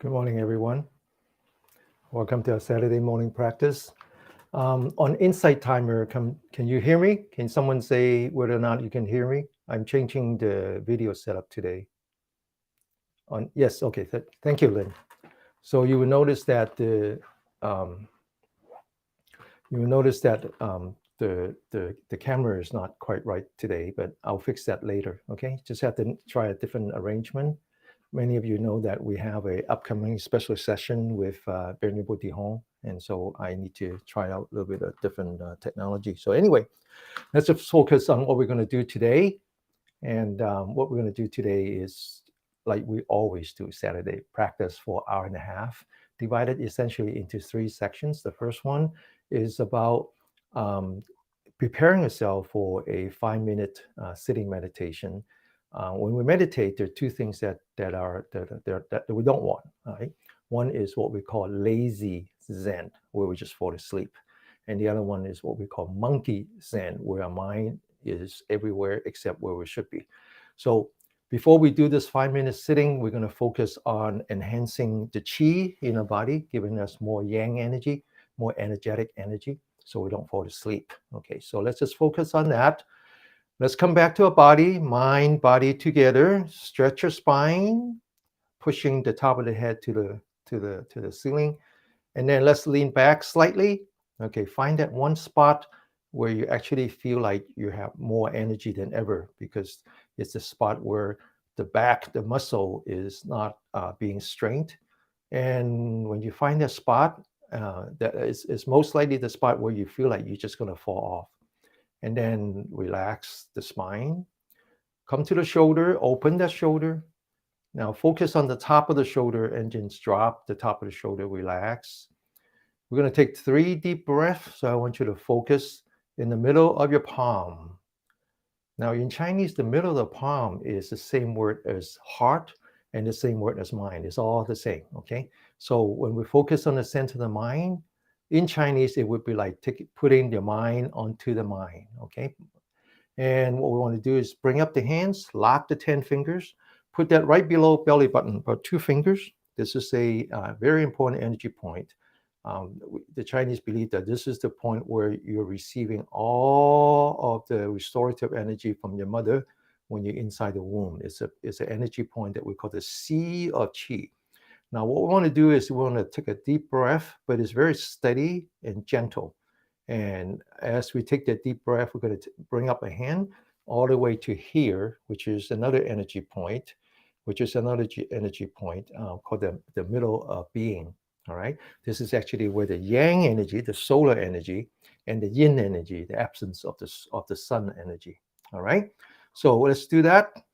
Good morning, everyone. Welcome to our Saturday morning practice. On Insight Timer, can you hear me? Can someone say whether or not you can hear me? I'm changing the video setup today. Yes, okay. Thank you, Lynn. So you will notice that the camera is not quite right today, but I'll fix that later. Okay, just have to try a different arrangement. Many of you know that we have an upcoming special session with Bodhidharma, and so I need to try out a little bit of different technology. So anyway, let's just focus on what we're going to do today. And what we're going to do today is, like we always do Saturday, practice for an hour and a half, divided essentially into three sections. The first one is about preparing yourself for a 5-minute sitting meditation. When we meditate, there are two things that we don't want. Right? One is what we call lazy Zen, where we just fall asleep, and the other one is what we call monkey Zen, where our mind is everywhere except where we should be. So before we do this 5-minute sitting, we're going to focus on enhancing the qi in our body, giving us more yang energy, more energetic energy, so we don't fall asleep. Okay, so let's just focus on that. Let's come back to our body, mind, body together. Stretch your spine, pushing the top of the head to the ceiling, and then let's lean back slightly. Okay, find that one spot where you actually feel like you have more energy than ever, because it's the spot where the back, the muscle is not being strained. And when you find that spot, that is most likely the spot where you feel like you're just going to fall off. And then relax the spine. Come to the shoulder, open that shoulder. Now focus on the top of the shoulder and just drop the top of the shoulder, relax. We're going to take 3 deep breaths. So I want you to focus in the middle of your palm. Now in Chinese, the middle of the palm is the same word as heart and the same word as mind. It's all the same, okay? So when we focus on the center of the mind, in Chinese, it would be like putting your mind onto the mind, okay? And what we want to do is bring up the hands, lock the 10 fingers, put that right below belly button, about 2 fingers. This is a very important energy point. The Chinese believe that this is the point where you're receiving all of the restorative energy from your mother when you're inside the womb. It's an energy point that we call the sea of qi. Now, what we want to do is we want to take a deep breath, but it's very steady and gentle. And as we take that deep breath, we're going to bring up a hand all the way to here, which is another energy point, called the middle of being. All right. This is actually where the yang energy, the solar energy, and the yin energy, the absence of the sun energy. All right. So let's do that.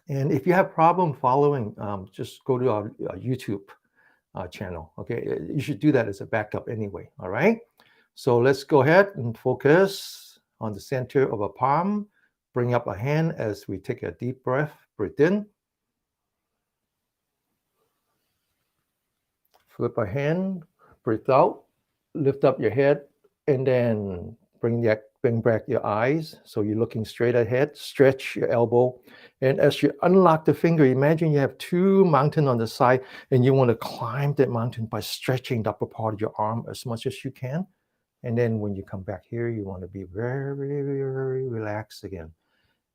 And if you have problem following, just go to our YouTube channel. Okay, you should do that as a backup anyway. All right. So let's go ahead and focus on the center of our palm. Bring up a hand as we take a deep breath. Breathe in. Flip a hand. Breathe out. Lift up your head, and then bring back your eyes. So you're looking straight ahead. Stretch your elbow. And as you unlock the finger, imagine you have 2 mountains on the side, and you want to climb that mountain by stretching the upper part of your arm as much as you can. And then when you come back here, you want to be very, very, very relaxed again.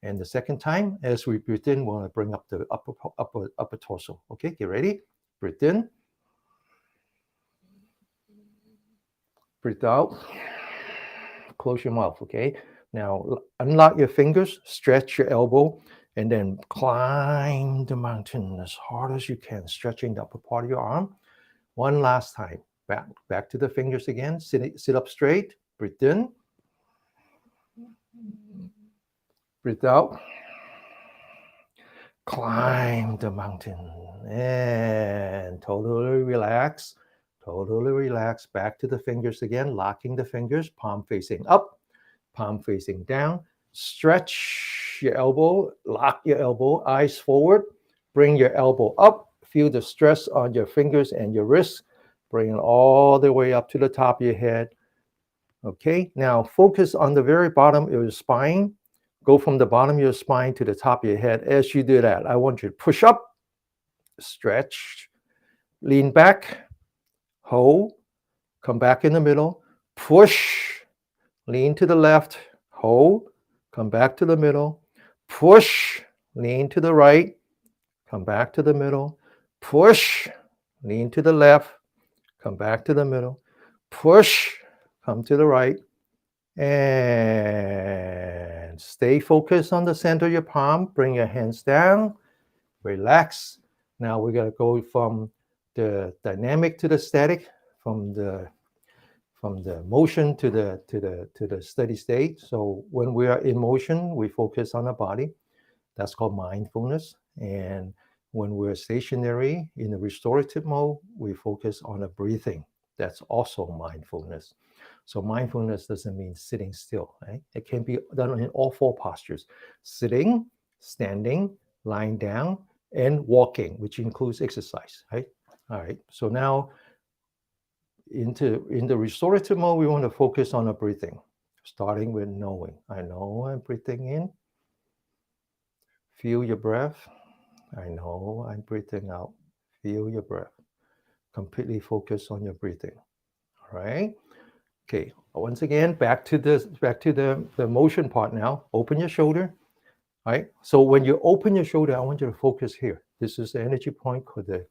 And the second time, as we breathe in, we want to bring up the upper torso. Okay, get ready. Breathe in. Breathe out. Close your mouth, okay? Now, unlock your fingers, stretch your elbow, and then climb the mountain as hard as you can, stretching the upper part of your arm. One last time. Back to the fingers again. Sit up straight. Breathe in. Breathe out. Climb the mountain. And totally relax. Totally relax. Back to the fingers again. Locking the fingers. Palm facing up. Palm facing down. Stretch your elbow. Lock your elbow. Eyes forward. Bring your elbow up. Feel the stress on your fingers and your wrists. Bring it all the way up to the top of your head. Okay, now focus on the very bottom of your spine. Go from the bottom of your spine to the top of your head. As you do that, I want you to push up, stretch, lean back, hold, come back in the middle, push, lean to the left, hold, come back to the middle, push, lean to the right, come back to the middle, push, lean to the left, come back to the middle, push, come to the right, and stay focused on the center of your palm. Bring your hands down, relax. Now we're going to go from the dynamic to the static, from the motion to the steady state. So when we are in motion, we focus on the body. That's called mindfulness. And when we're stationary in the restorative mode, we focus on the breathing. That's also mindfulness. So mindfulness doesn't mean sitting still, right? It can be done in all four postures: sitting, standing, lying down, and walking, which includes exercise, right? All right. So now in the restorative mode, we want to focus on the breathing, starting with knowing. I know I'm breathing in. Feel your breath. I know I'm breathing out. Feel your breath. Completely focus on your breathing. All right. Okay. Once again, back to the motion part now. Open your shoulder. All right. So when you open your shoulder, I want you to focus here. This is the energy point called the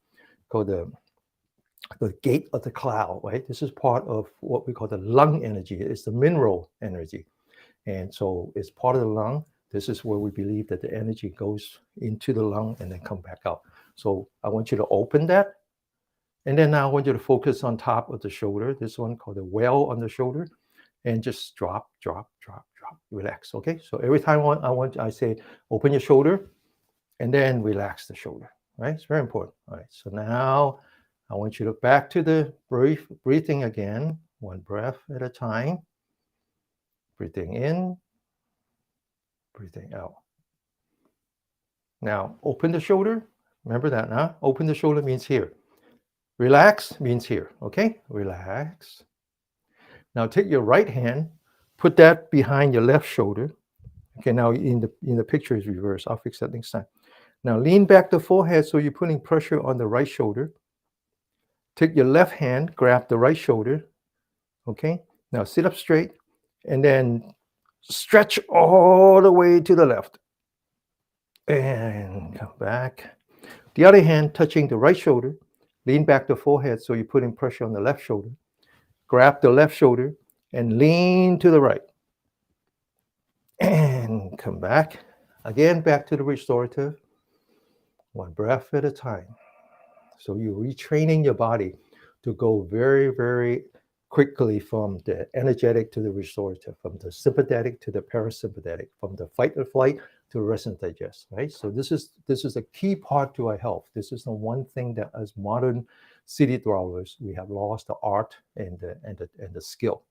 gate of the cloud, right? This is part of what we call the lung energy. It's the mineral energy. And so it's part of the lung. This is where we believe that the energy goes into the lung and then come back out. So I want you to open that. And then now I want you to focus on top of the shoulder. This one called the well on the shoulder. And just drop, drop, drop, drop. Relax, okay? So every time I say open your shoulder and then relax the shoulder, right? It's very important. All right, so now I want you to back to the breathing again, one breath at a time. Breathing in, breathing out. Now, open the shoulder. Remember that now? Open the shoulder means here. Relax means here, okay? Relax. Now take your right hand, put that behind your left shoulder. Okay, now in the picture is reversed. I'll fix that next time. Now lean back the forehead so you're putting pressure on the right shoulder. Take your left hand, grab the right shoulder. Okay, now sit up straight and then stretch all the way to the left. And come back. The other hand touching the right shoulder. Lean back the forehead so you're putting pressure on the left shoulder. Grab the left shoulder and lean to the right. And come back. Again, back to the restorative. One breath at a time. So you're retraining your body to go very, very quickly from the energetic to the restorative, from the sympathetic to the parasympathetic, from the fight or flight to rest and digest, right? So this is a key part to our health. This is the one thing that as modern city dwellers, we have lost the art and the skill.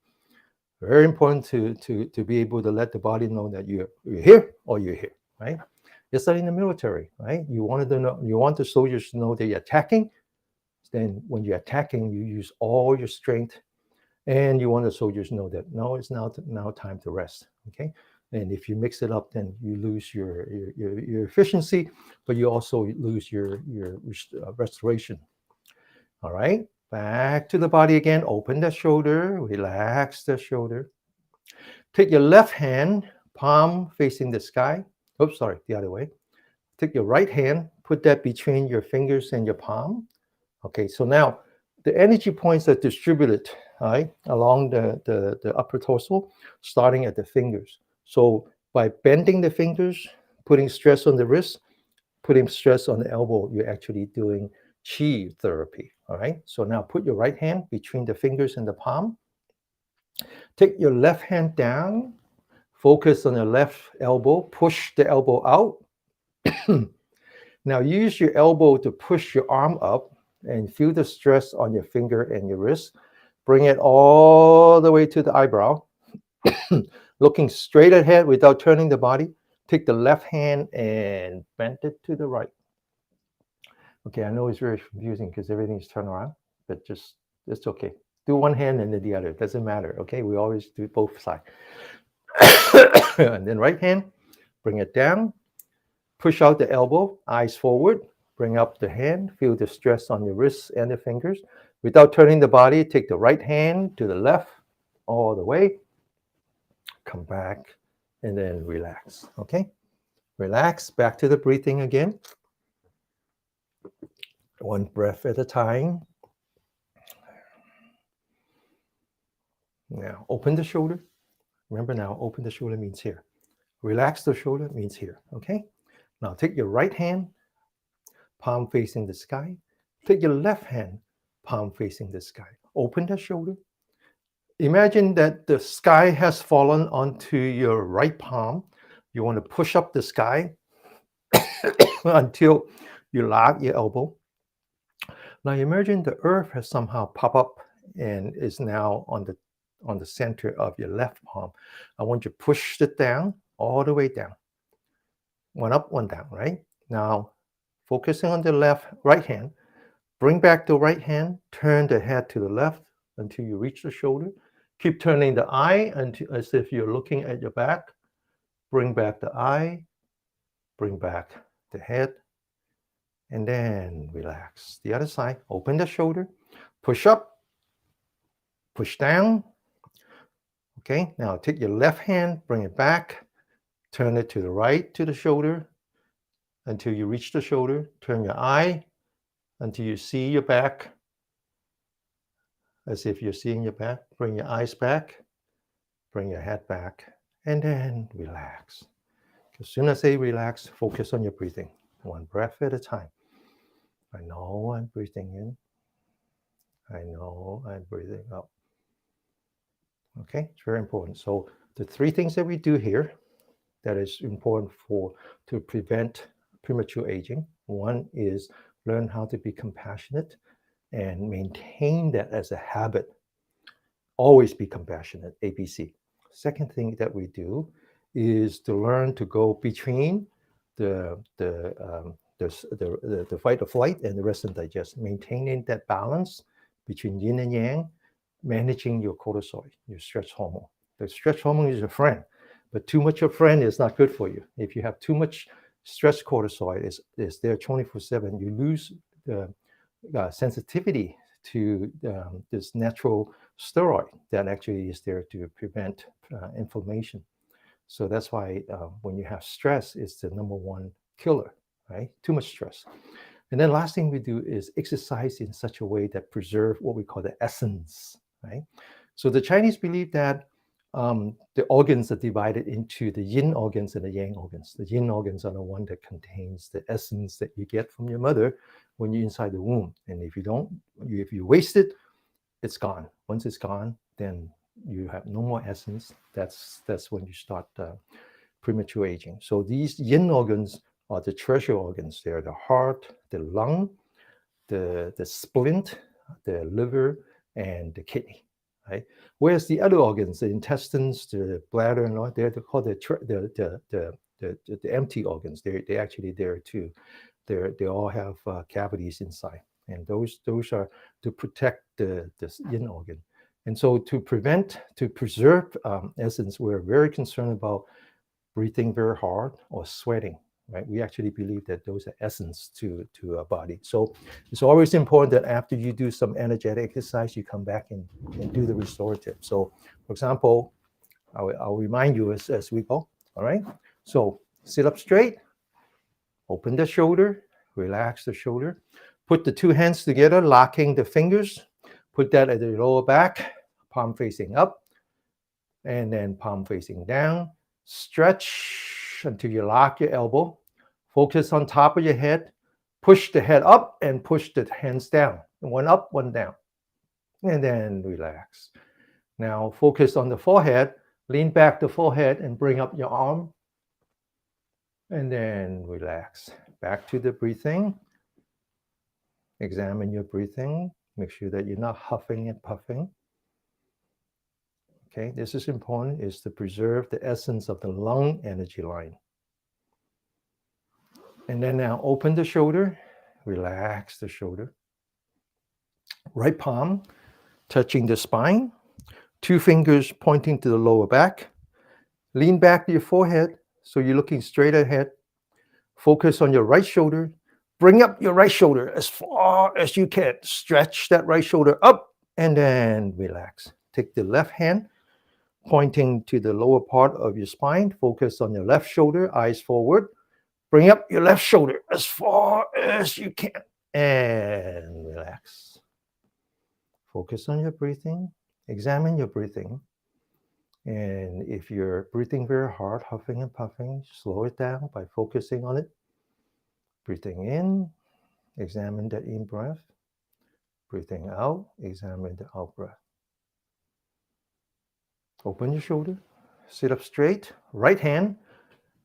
Very important to be able to let the body know that you're here or you're here, right? Just like in the military, right? You want the soldiers to know that you're attacking. Then when you're attacking, you use all your strength, and you want the soldiers to know that no, it's now time to rest. Okay, and if you mix it up, then you lose your efficiency, but you also lose your restoration. All right, back to the body again. Open the shoulder, relax the shoulder. Take your left hand, palm facing the sky. Oops, sorry, the other way. Take your right hand, put that between your fingers and your palm. Okay, so now the energy points are distributed, right, along the upper torso, starting at the fingers. So by bending the fingers, putting stress on the wrist, putting stress on the elbow, you're actually doing chi therapy. All right, so now put your right hand between the fingers and the palm. Take your left hand down, focus on the left elbow, push the elbow out. Now use your elbow to push your arm up and feel the stress on your finger and your wrist. Bring it all the way to the eyebrow. Looking straight ahead without turning the body. Take the left hand and bend it to the right. Okay, I know it's very confusing because everything's turned around, but it's okay. Do one hand and then the other. It doesn't matter, okay? We always do both sides. And then right hand, bring it down. Push out the elbow, eyes forward. Bring up the hand, feel the stress on your wrists and the fingers. Without turning the body, take the right hand to the left all the way. Come back and then relax, okay? Relax, back to the breathing again. One breath at a time. Now, open the shoulder. Remember now, open the shoulder means here. Relax the shoulder means here, okay? Now, take your right hand, palm facing the sky. Take your left hand, palm facing the sky. Open the shoulder. Imagine that the sky has fallen onto your right palm. You want to push up the sky until you lock your elbow. Now imagine the earth has somehow popped up and is now on the center of your left palm. I want you to push it down, all the way down. One up, one down, right? Now, focusing on the right hand, bring back the right hand, turn the head to the left until you reach the shoulder. Keep turning the eye until, as if you're looking at your back. Bring back the eye, bring back the head, and then relax. The other side, open the shoulder, push up, push down. Okay, now take your left hand, bring it back, turn it to the right to the shoulder until you reach the shoulder. Turn your eye until you see your back, as if you're seeing your back. Bring your eyes back, bring your head back, and then relax. As soon as I say relax, focus on your breathing. One breath at a time. I know I'm breathing in. I know I'm breathing out. Okay, it's very important. So the three things that we do here that is important to prevent premature aging. One is learn how to be compassionate and maintain that as a habit. Always be compassionate, ABC. Second thing that we do is to learn to go between the fight or flight and the rest and digest, maintaining that balance between yin and yang, managing your cortisol, your stress hormone. The stress hormone is your friend, but too much of a friend is not good for you. If you have too much stress cortisol, is there 24/7, you lose the sensitivity to this natural steroid that actually is there to prevent inflammation. So that's why when you have stress, it's the number one killer, right? Too much stress. And then last thing we do is exercise in such a way that preserve what we call the essence, right? So the Chinese believe that the organs are divided into the yin organs and the yang organs. The yin organs are the one that contains the essence that you get from your mother when you're inside the womb. And if you waste it, it's gone. Once it's gone, then you have no more essence. That's when you start premature aging. So these yin organs are the treasure organs. They're the heart, the lung, the splint, the liver, and the kidney. Right? Whereas the other organs, the intestines, the bladder, and all, they're called the empty organs. They're actually there too. They all have cavities inside, and those are to protect the yin organ. And so to preserve essence, we're very concerned about breathing very hard or sweating. Right? We actually believe that those are essence to our body. So it's always important that after you do some energetic exercise, you come back and do the restorative. So, for example, I'll remind you as we go. All right. So sit up straight, open the shoulder, relax the shoulder, put the two hands together, locking the fingers. Put that at the lower back, palm facing up, and then palm facing down. Stretch until you lock your elbow. Focus on top of your head. Push the head up and push the hands down. One up, one down. And then relax. Now focus on the forehead. Lean back the forehead and bring up your arm. And then relax. Back to the breathing. Examine your breathing. Make sure that you're not huffing and puffing. Okay, this is important, is to preserve the essence of the lung energy line. And then now open the shoulder, relax the shoulder. Right palm touching the spine, two fingers pointing to the lower back. Lean back to your forehead so you're looking straight ahead. Focus on your right shoulder. Bring up your right shoulder as far as you can. Stretch that right shoulder up and then relax. Take the left hand, pointing to the lower part of your spine. Focus on your left shoulder, eyes forward. Bring up your left shoulder as far as you can and relax. Focus on your breathing. Examine your breathing. And if you're breathing very hard, huffing and puffing, slow it down by focusing on it. Breathing in, examine the in breath. Breathing out, examine the out breath. Open your shoulder, sit up straight, right hand,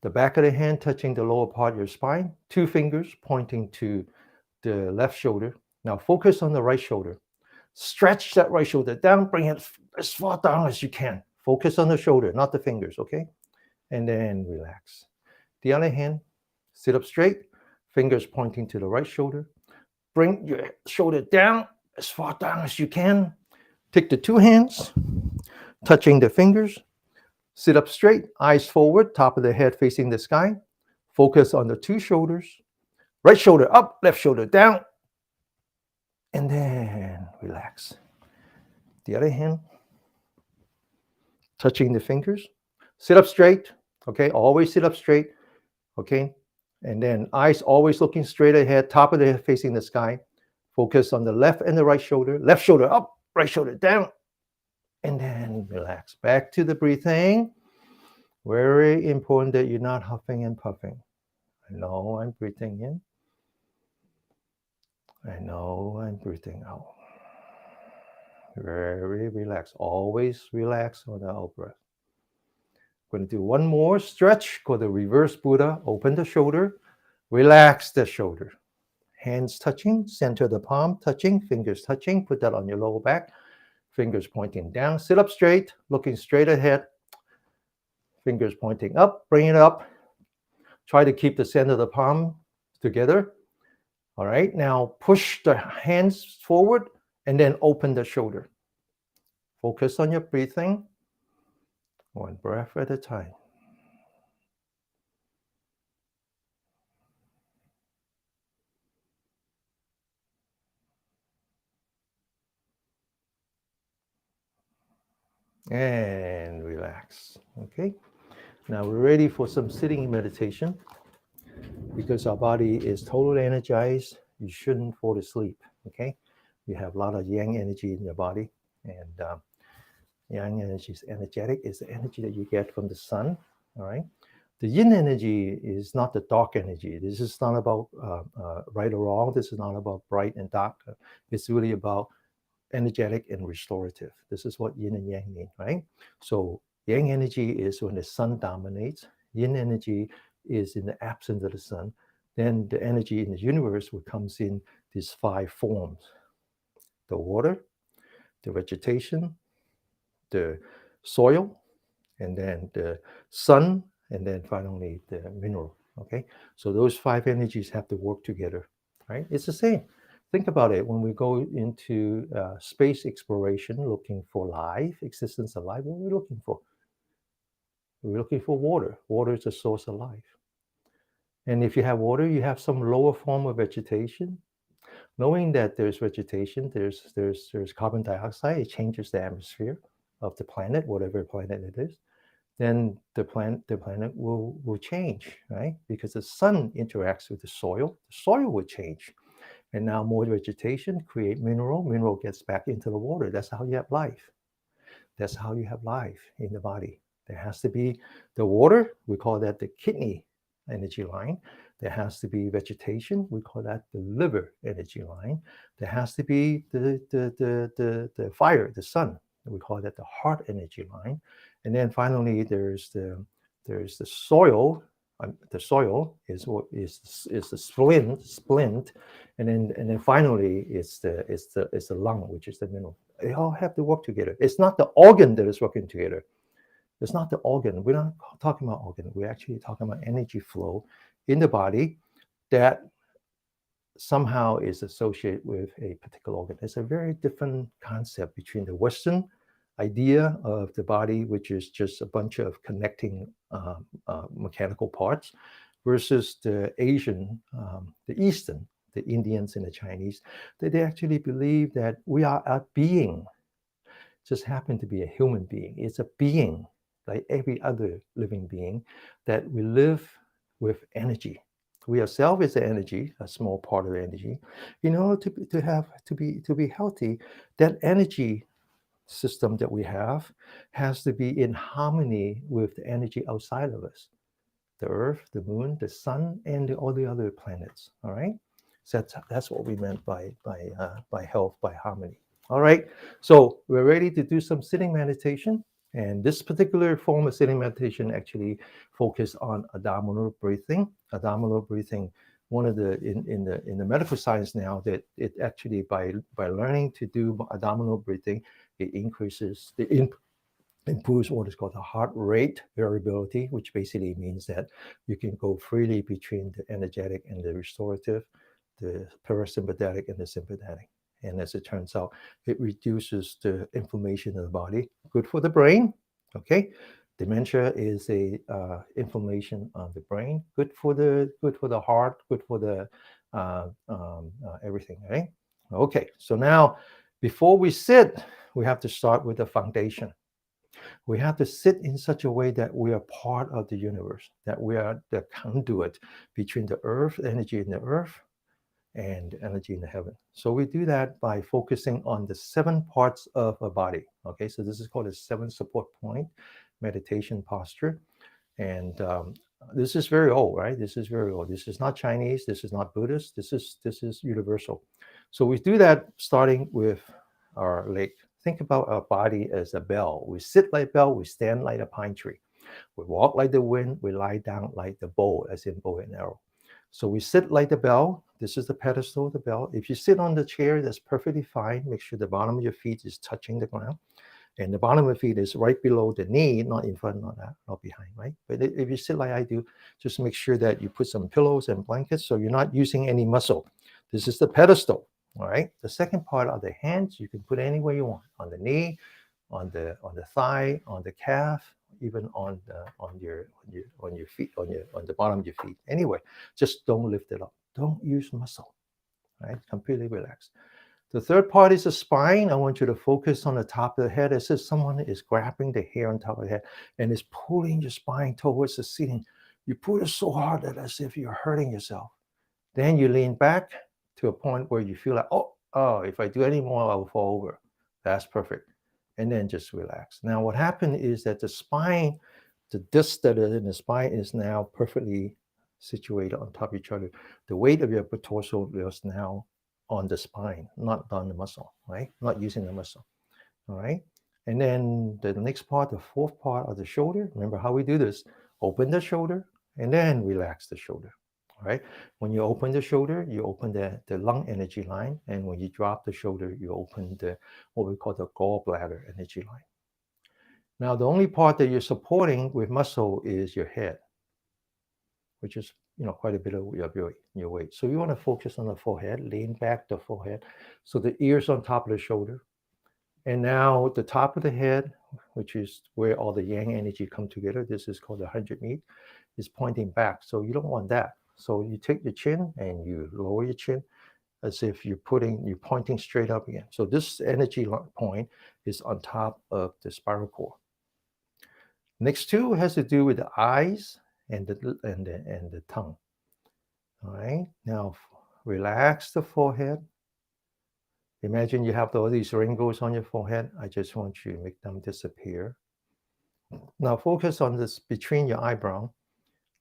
the back of the hand touching the lower part of your spine, 2 fingers pointing to the left shoulder. Now focus on the right shoulder. Stretch that right shoulder down, bring it as far down as you can. Focus on the shoulder, not the fingers, okay? And then relax. The other hand, sit up straight, fingers pointing to the right shoulder. Bring your shoulder down as far down as you can. Take the 2 hands, touching the fingers. Sit up straight, eyes forward, top of the head facing the sky. Focus on the 2 shoulders. Right shoulder up, left shoulder down. And then relax. The other hand, touching the fingers. Sit up straight, okay? Always sit up straight, okay? And then eyes always looking straight ahead, top of the head facing the sky. Focus on the left and the right shoulder. Left shoulder up, right shoulder down. And then relax. Back to the breathing. Very important that you're not huffing and puffing. I know I'm breathing in. I know I'm breathing out. Very relaxed. Always relax on the out breath. Going to do one more stretch called the reverse Buddha. Open the shoulder. Relax the shoulder. Hands touching, center of the palm touching, fingers touching. Put that on your lower back. Fingers pointing down. Sit up straight, looking straight ahead. Fingers pointing up. Bring it up. Try to keep the center of the palm together. All right, now push the hands forward and then open the shoulder. Focus on your breathing, 1 breath at a time. And relax, okay? Now we're ready for some sitting meditation. Because our body is totally energized, you shouldn't fall asleep, okay? You have a lot of yang energy in your body, and yang energy is energetic. It's the energy that you get from the sun, all right? The yin energy is not the dark energy. This is not about right or wrong. This is not about bright and dark. It's really about energetic and restorative. This is what yin and yang mean, right? So yang energy is when the sun dominates. Yin energy is in the absence of the sun. Then the energy in the universe comes in these 5 forms: the water, the vegetation, the soil, and then the sun, and then finally the mineral. Okay, so those 5 energies have to work together, right? It's the same. Think about it. When we go into space exploration, looking for life, existence of life, what are we looking for? We're looking for water. Water is the source of life. And if you have water, you have some lower form of vegetation. Knowing that there's vegetation, there's carbon dioxide, it changes the atmosphere of the planet, whatever planet it is. Then the planet will change, right? Because the sun interacts with the soil will change. And now more vegetation create mineral gets back into the water. That's how you have life. That's how you have life in the body. There has to be the water, we call that the kidney energy line. There has to be vegetation, we call that the liver energy line. There has to be the fire, the sun, we call that the heart energy line. And then finally there's the soil. The soil is what is the splint, and then finally it's the lung, which is the mineral. They all have to work together. It's not the organ that is working together. It's not the organ. We're not talking about organ. We're actually talking about energy flow in the body that somehow is associated with a particular organ. It's a very different concept between the Western idea of the body, which is just a bunch of connecting mechanical parts, versus the Asian, the Eastern, the Indians and the Chinese, that they actually believe that we are a being, just happen to be a human being. It's a being like every other living being, that we live with energy. We ourselves is the energy, a small part of the energy. In order to be healthy, that energy system that we have has to be in harmony with the energy outside of us, the earth, the moon, the sun, and all the other planets. All right, so that's what we meant by health, by harmony. All right, so we're ready to do some sitting meditation, and this particular form of sitting meditation actually focus on abdominal breathing. Abdominal breathing, one of the in the medical science now, that it actually by learning to do abdominal breathing, it increases the improves what is called the heart rate variability, which basically means that you can go freely between the energetic and the restorative, the parasympathetic and the sympathetic. And as it turns out, it reduces the inflammation of the body. Good for the brain. Okay, dementia is a inflammation of the brain. Good for the heart. Good for the everything. Right. Okay. So now, before we sit, we have to start with the foundation. We have to sit in such a way that we are part of the universe, that we are the conduit between the earth, energy in the earth, and energy in the heaven. So we do that by focusing on the 7 parts of a body. Okay, so this is called a 7 support point meditation posture. And this is very old, right? This is very old. This is not Chinese. This is not Buddhist. This is universal. So we do that starting with our leg. Think about our body as a bell. We sit like a bell. We stand like a pine tree. We walk like the wind. We lie down like the bow, as in bow and arrow. So we sit like the bell. This is the pedestal of the bell. If you sit on the chair, that's perfectly fine. Make sure the bottom of your feet is touching the ground. And the bottom of the feet is right below the knee, not in front, not behind, right? But if you sit like I do, just make sure that you put some pillows and blankets so you're not using any muscle. This is the pedestal, all right? The second part are the hands. You can put anywhere you want, on the knee, on the thigh, on the calf, even on your feet, on the bottom of your feet. Anyway, just don't lift it up. Don't use muscle, right? Completely relax. The third part is the spine. I want you to focus on the top of the head as if someone is grabbing the hair on top of the head and is pulling your spine towards the ceiling. You pull it so hard that as if you're hurting yourself. Then you lean back to a point where you feel like, if I do any more, I'll fall over. That's perfect. And then just relax. Now, what happened is that the spine, the disc that is in the spine is now perfectly situated on top of each other. The weight of your torso is now on the spine, not on the muscle, right? Not using the muscle, all right? And then the next part, the fourth part of the shoulder, remember how we do this. Open the shoulder and then relax the shoulder, all right? When you open the shoulder, you open the lung energy line. And when you drop the shoulder, you open what we call the gallbladder energy line. Now, the only part that you're supporting with muscle is your head, which is quite a bit of your weight. So you want to focus on the forehead, lean back the forehead. So the ears on top of the shoulder. And now the top of the head, which is where all the yang energy come together. This is called the 100 meat, is pointing back. So you don't want that. So you take your chin and you lower your chin as if you're pointing straight up again. So this energy point is on top of the spiral cord. Next two has to do with the eyes and the tongue. All right. Now relax the forehead. Imagine you have all these wrinkles on your forehead. I just want you to make them disappear. Now focus on this between your eyebrow.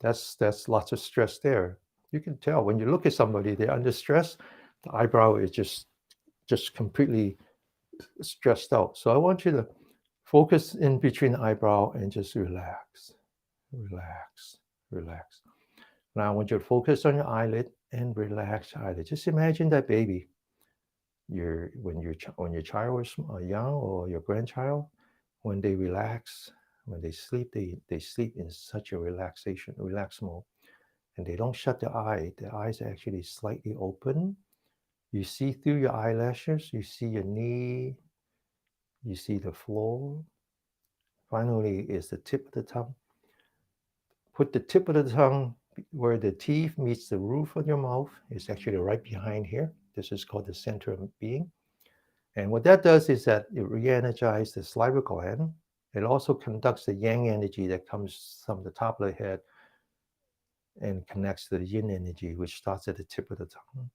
That's lots of stress there. You can tell when you look at somebody, they're under stress. The eyebrow is just completely stressed out. So I want you to focus in between the eyebrow and just relax, relax, relax. Now I want you to focus on your eyelid and relax your eyelid. Just imagine that baby. When your child is young, or your grandchild, when they relax, when they sleep, they sleep in such a relaxed mode, and they don't shut their eye. Their eyes are actually slightly open. You see through your eyelashes. You see your knee. You see the floor. Finally, is the tip of the tongue. Put the tip of the tongue where the teeth meets the roof of your mouth is actually right behind here. This is called the center of being. And what that does is that it re-energizes the salivary gland. It also conducts the yang energy that comes from the top of the head and connects to the yin energy, which starts at the tip of the tongue.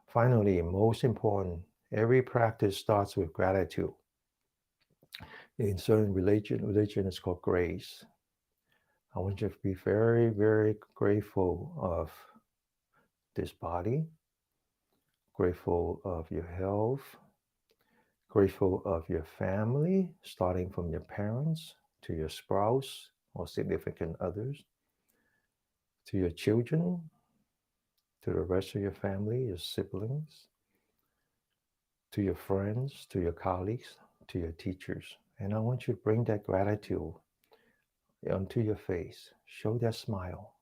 Finally, most important, every practice starts with gratitude. In certain religion it's called grace. I want you to be very, very grateful of this body, grateful of your health, grateful of your family, starting from your parents to your spouse or significant others, to your children, to the rest of your family, your siblings, to your friends, to your colleagues, to your teachers. And I want you to bring that gratitude onto your face. Show that smile,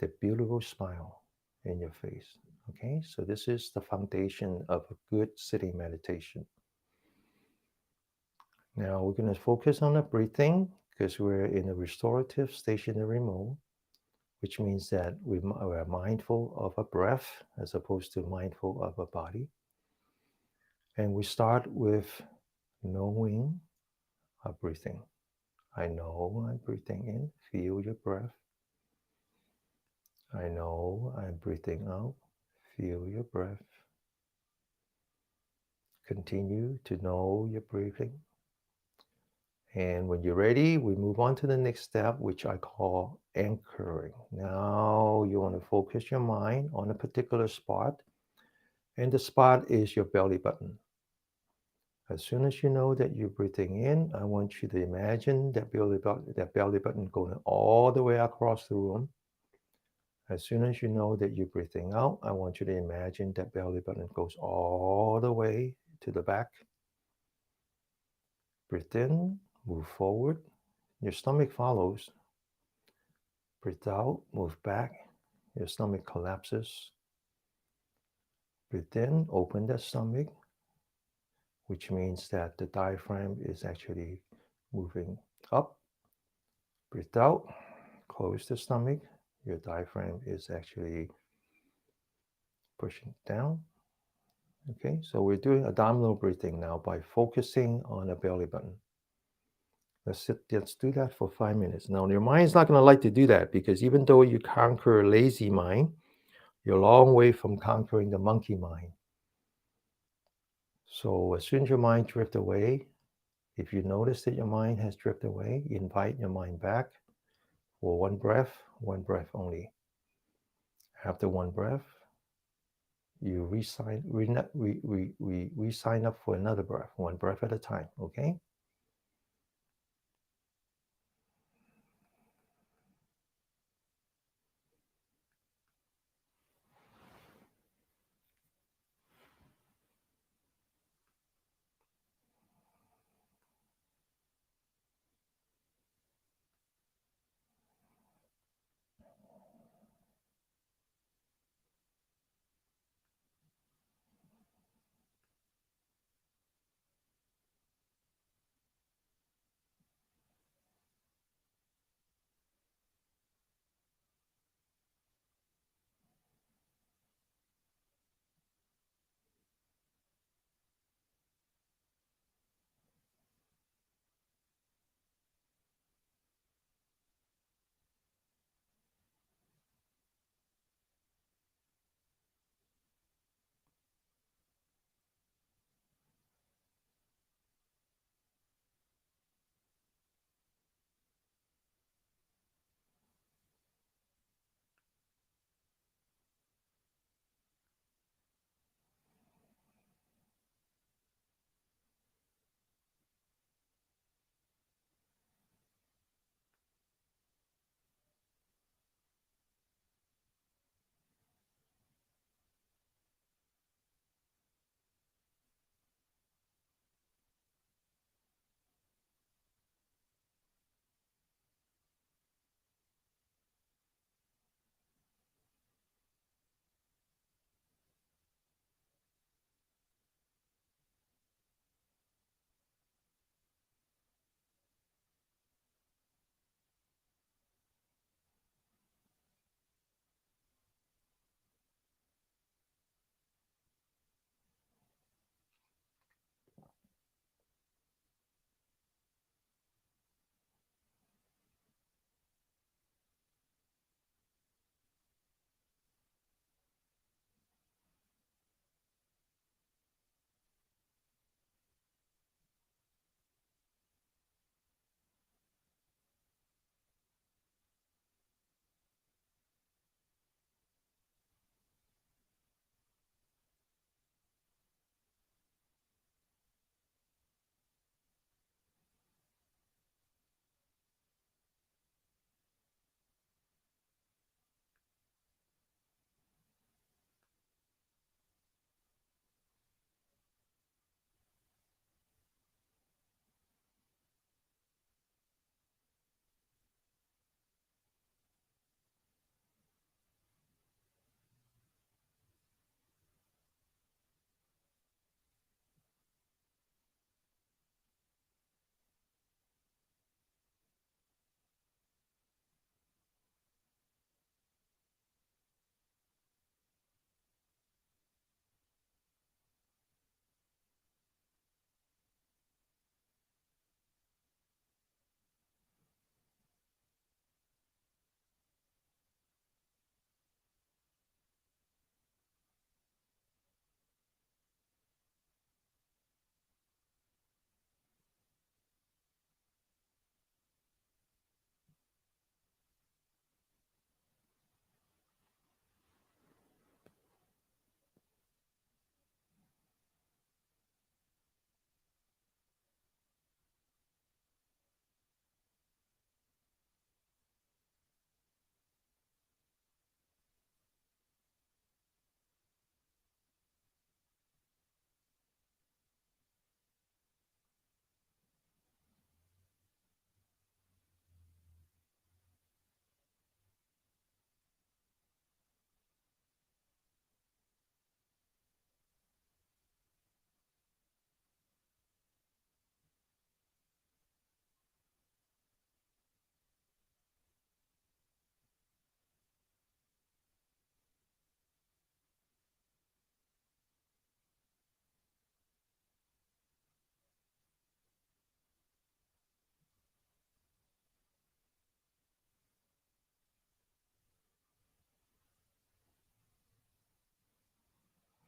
that beautiful smile in your face. Okay, so this is the foundation of a good sitting meditation. Now we're going to focus on the breathing because we're in a restorative stationary mode, which means that we're mindful of a breath as opposed to mindful of a body. And we start with knowing our breathing. I know I'm breathing in. Feel your breath. I know I'm breathing out. Feel your breath. Continue to know you're breathing. And when you're ready, we move on to the next step, which I call anchoring. Now you want to focus your mind on a particular spot, and the spot is your belly button. As soon as you know that you're breathing in, I want you to imagine that belly button going all the way across the room. As soon as you know that you're breathing out, I want you to imagine that belly button goes all the way to the back. Breathe in, move forward. Your stomach follows. Breathe out, move back. Your stomach collapses. Breathe in, open the stomach, which means that the diaphragm is actually moving up. Breathe out, close the stomach. Your diaphragm is actually pushing down. Okay, so we're doing abdominal breathing now by focusing on the belly button. Let's do that for 5 minutes. Now, your mind's not going to like to do that because even though you conquer a lazy mind, you're a long way from conquering the monkey mind. So as soon as your mind drifts away, if you notice that your mind has drifted away, invite your mind back for one breath only. After one breath, you re-sign up for another breath, one breath at a time, okay?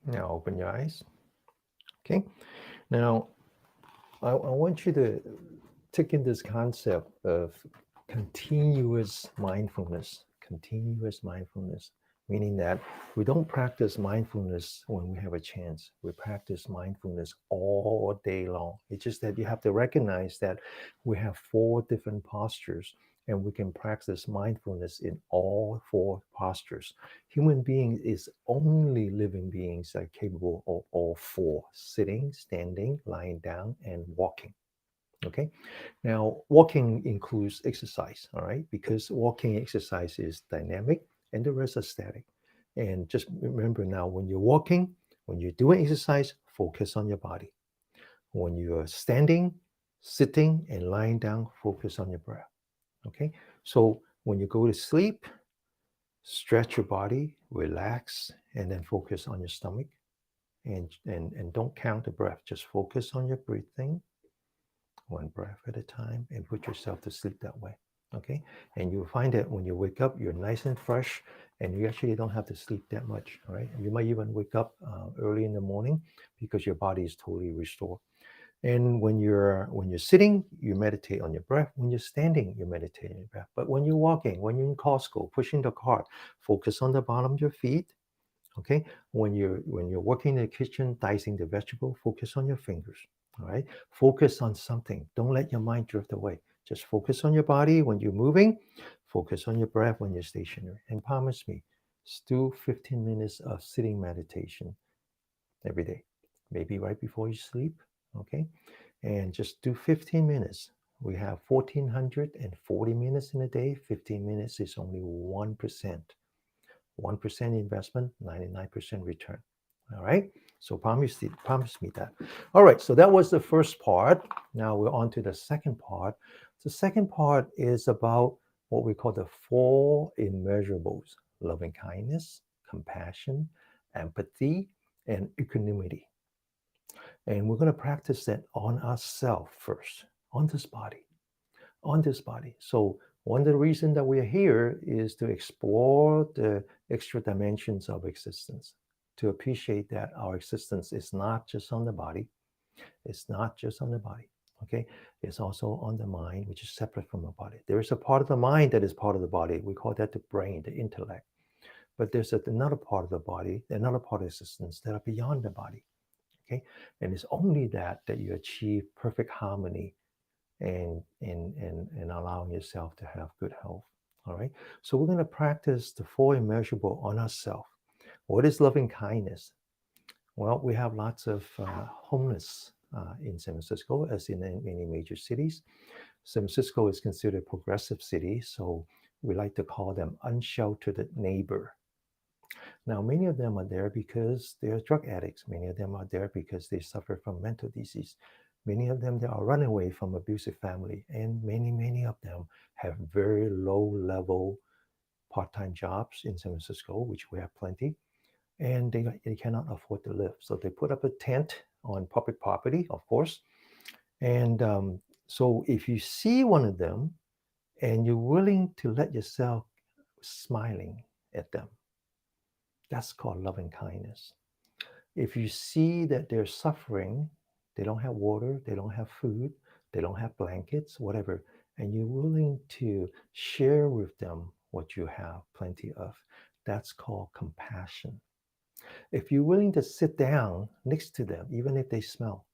Now open your eyes. Okay. Now I want you to take in this concept of continuous mindfulness, meaning that we don't practice mindfulness when we have a chance. We practice mindfulness all day long. It's just that you have to recognize that we have 4 different postures and we can practice mindfulness in all 4 postures. Human beings is only living beings that are capable of all 4: sitting, standing, lying down, and walking. Okay. Now, walking includes exercise, all right, because walking exercise is dynamic and the rest are static. And just remember now, when you're walking, when you're doing exercise, focus on your body. When you're standing, sitting, and lying down, focus on your breath. Okay. So when you go to sleep, stretch your body, relax, and then focus on your stomach. And don't count the breath, just focus on your breathing, one breath at a time, and put yourself to sleep that way. Okay. And you'll find that when you wake up, you're nice and fresh, and you actually don't have to sleep that much. All right. You might even wake up early in the morning because your body is totally restored. And when you're sitting, you meditate on your breath. When you're standing, you meditate on your breath. But when you're walking, when you're in Costco, pushing the cart, focus on the bottom of your feet. Okay. When you're working in the kitchen, dicing the vegetable, focus on your fingers. All right. Focus on something. Don't let your mind drift away. Just focus on your body when you're moving. Focus on your breath when you're stationary. And promise me, do 15 minutes of sitting meditation every day. Maybe right before you sleep. Okay. And just do 15 minutes. We have 1440 minutes in a day. 15 minutes is only 1%. 1% investment, 99% return. All right. So promise me that. All right. So that was the first part. Now we're on to the second part. The second part is about what we call the 4 immeasurables: loving kindness, compassion, empathy, and equanimity. And we're going to practice that on ourselves first, on this body, on this body. So one of the reasons that we're here is to explore the extra dimensions of existence, to appreciate that our existence is not just on the body. It's not just on the body. Okay. It's also on the mind, which is separate from the body. There is a part of the mind that is part of the body. We call that the brain, the intellect. But there's another part of the body, another part of existence that are beyond the body. Okay. And it's only that you achieve perfect harmony and allowing yourself to have good health. All right. So we're going to practice the 4 immeasurable on ourselves. What is loving kindness? Well, we have lots of homeless in San Francisco, as in many major cities. San Francisco is considered a progressive city, so we like to call them unsheltered neighbor. Now, many of them are there because they are drug addicts. Many of them are there because they suffer from mental disease. Many of them, they are runaway from abusive family. And many of them have very low level part-time jobs in San Francisco, which we have plenty. And they cannot afford to live. So they put up a tent on public property, of course. And so if you see one of them and you're willing to let yourself smiling at them, that's called loving kindness. If you see that they're suffering, they don't have water, they don't have food, they don't have blankets, whatever, and you're willing to share with them what you have plenty of, that's called compassion. If you're willing to sit down next to them, even if they smell,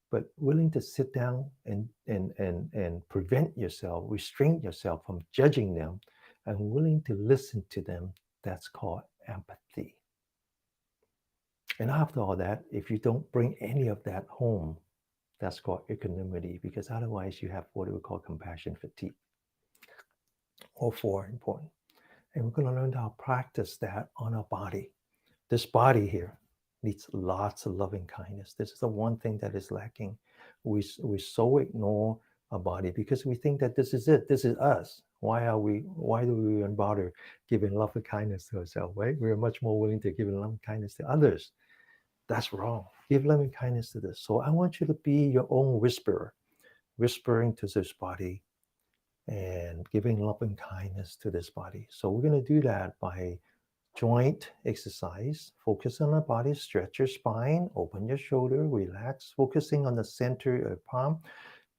but willing to sit down and prevent yourself, restrain yourself from judging them, and willing to listen to them, that's called empathy. And after all that, if you don't bring any of that home, that's called equanimity, because otherwise you have what we call compassion fatigue. All 4 important. And we're going to learn how to practice that on our body. This body here needs lots of loving kindness. This is the one thing that is lacking. We so ignore our body because we think that this is it. This is us. Why do we even bother giving loving kindness to ourselves, right? We're much more willing to give loving kindness to others. That's wrong. Give loving kindness to this. So I want you to be your own whisperer, whispering to this body and giving loving kindness to this body. So we're going to do that by joint exercise. Focus on the body, stretch your spine, open your shoulder, relax, focusing on the center of your palm.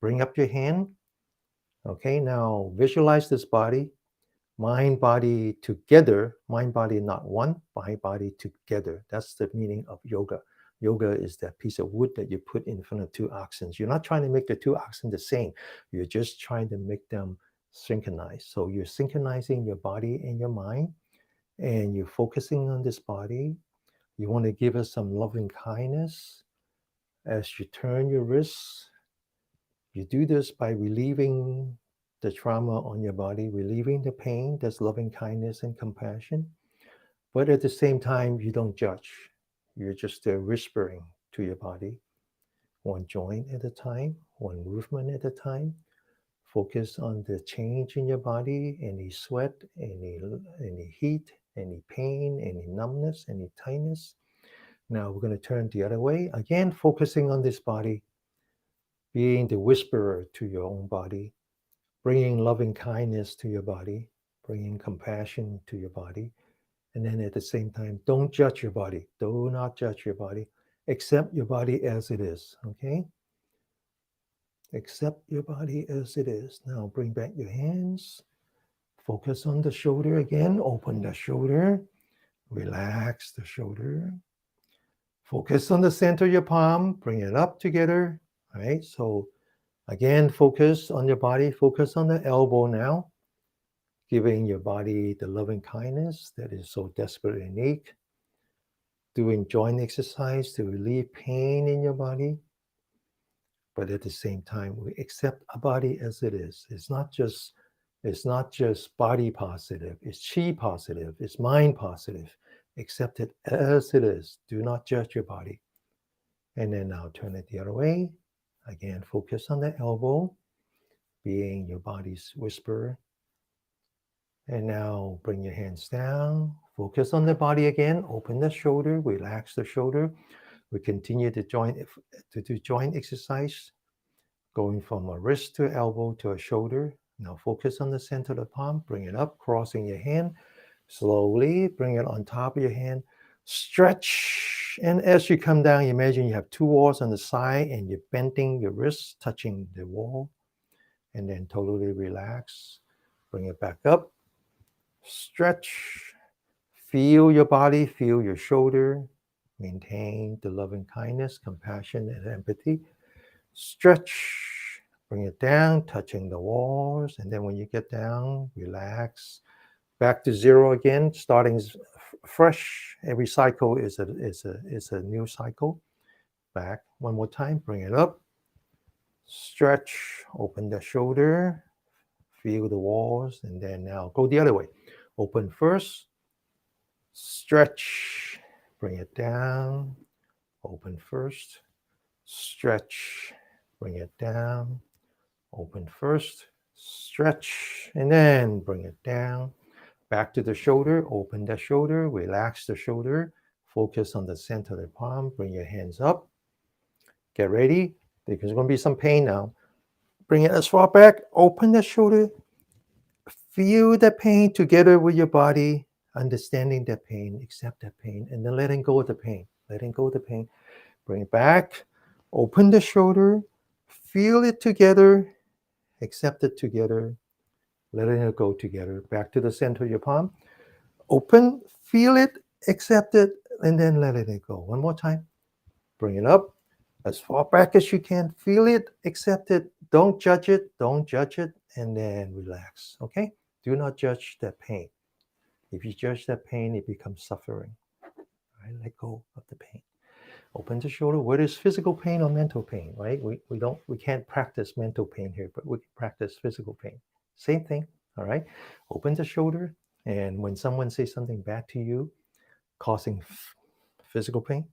Bring up your hand. Okay, now visualize this body, mind, body together, mind, body not one, mind, body together. That's the meaning of yoga. Yoga is that piece of wood that you put in front of two oxen. You're not trying to make the two oxen the same. You're just trying to make them synchronized. So you're synchronizing your body and your mind, and you're focusing on this body. You want to give us some loving kindness as you turn your wrists. You do this by relieving the trauma on your body, relieving the pain. That's loving kindness and compassion. But at the same time, you don't judge. You're just whispering to your body, one joint at a time, one movement at a time. Focus on the change in your body, any sweat, any heat, any pain, any numbness, any tightness. Now we're going to turn the other way. Again, focusing on this body, being the whisperer to your own body, bringing loving kindness to your body, bringing compassion to your body. And then at the same time, don't judge your body. Do not judge your body. Accept your body as it is, okay? Accept your body as it is. Now bring back your hands. Focus on the shoulder again. Open the shoulder. Relax the shoulder. Focus on the center of your palm. Bring it up together. All right, so again, focus on your body. Focus on the elbow now. Giving your body the loving kindness that is so desperately unique. Doing joint exercise to relieve pain in your body. But at the same time, we accept a body as it is. It's not just body positive. It's chi positive. It's mind positive. Accept it as it is. Do not judge your body. And then now turn it the other way. Again, focus on the elbow, being your body's whisperer. And now bring your hands down. Focus on the body again. Open the shoulder. Relax the shoulder. We continue to do joint exercise, going from a wrist to elbow to a shoulder. Now focus on the center of the palm. Bring it up, crossing your hand. Slowly bring it on top of your hand. Stretch. And as you come down, imagine you have two walls on the side and you're bending your wrists, touching the wall. And then totally relax. Bring it back up. Stretch. Feel your body, feel your shoulder. Maintain the loving kindness, compassion, and empathy. Stretch. Bring it down, touching the walls. And then when you get down, relax. Back to zero again, starting fresh. Every cycle is a new cycle. Back one more time, bring it up. Stretch, open the shoulder, feel the walls, and then now go the other way. Open first, stretch, bring it down, open first, stretch, bring it down, open first, stretch, and then bring it down. Back to the shoulder, open the shoulder, relax the shoulder, focus on the center of the palm, bring your hands up. Get ready, there's going to be some pain now. Bring it as far back, open the shoulder, feel the pain together with your body, understanding that pain, accept that pain, and then letting go of the pain. Letting go of the pain. Bring it back, open the shoulder, feel it together, accept it together, letting it go together. Back to the center of your palm. Open, feel it, accept it, and then let it go. One more time. Bring it up as far back as you can. Feel it, accept it. Don't judge it. Don't judge it. And then relax. Okay? Do not judge that pain. If you judge that pain, it becomes suffering. Right? Let go of the pain. Open the shoulder. Whether it's physical pain or mental pain, right? We can't practice mental pain here, but we can practice physical pain. Same thing. All right. Open the shoulder. And when someone says something bad to you, causing physical pain,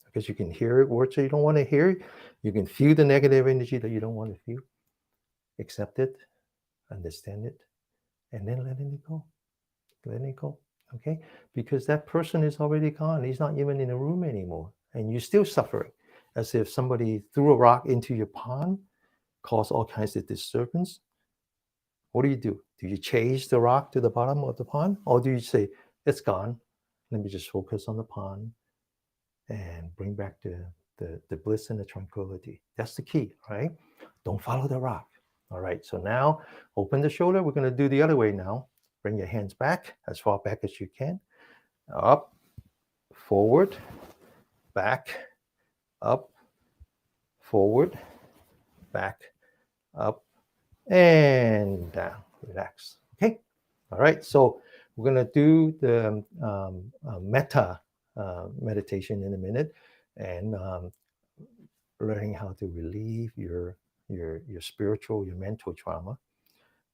because you can hear words that you don't want to hear, you can feel the negative energy that you don't want to feel. Accept it, understand it, and then letting it go. Letting it go. Okay? Because that person is already gone. He's not even in the room anymore. And you're still suffering, as if somebody threw a rock into your pond, caused all kinds of disturbance. What do? Do you chase the rock to the bottom of the pond? Or do you say, it's gone, Let me just focus on the palm and bring back the bliss and the tranquility. That's the key, right? Don't follow the rock. All right, so now open the shoulder. We're going to do the other way now. Bring your hands back as far back as you can. Up, forward, back, up, forward, back, up, and down. Relax. Okay. All right. So we're going to do the metta meditation in a minute, and learning how to relieve your spiritual, your mental trauma.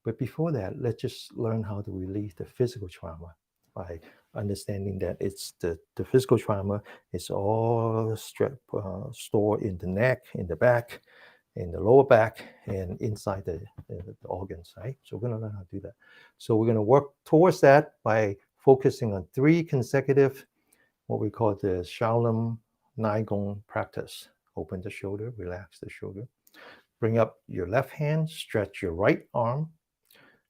But before that, let's just learn how to relieve the physical trauma by understanding that it's the physical trauma is all stored in the neck, in the back, in the lower back, and inside the organs, right? So we're going to learn how to do that. So we're going to work towards that by focusing on 3 consecutive, what we call the Shaolin Neigong practice. Open the shoulder, relax the shoulder. Bring up your left hand, stretch your right arm.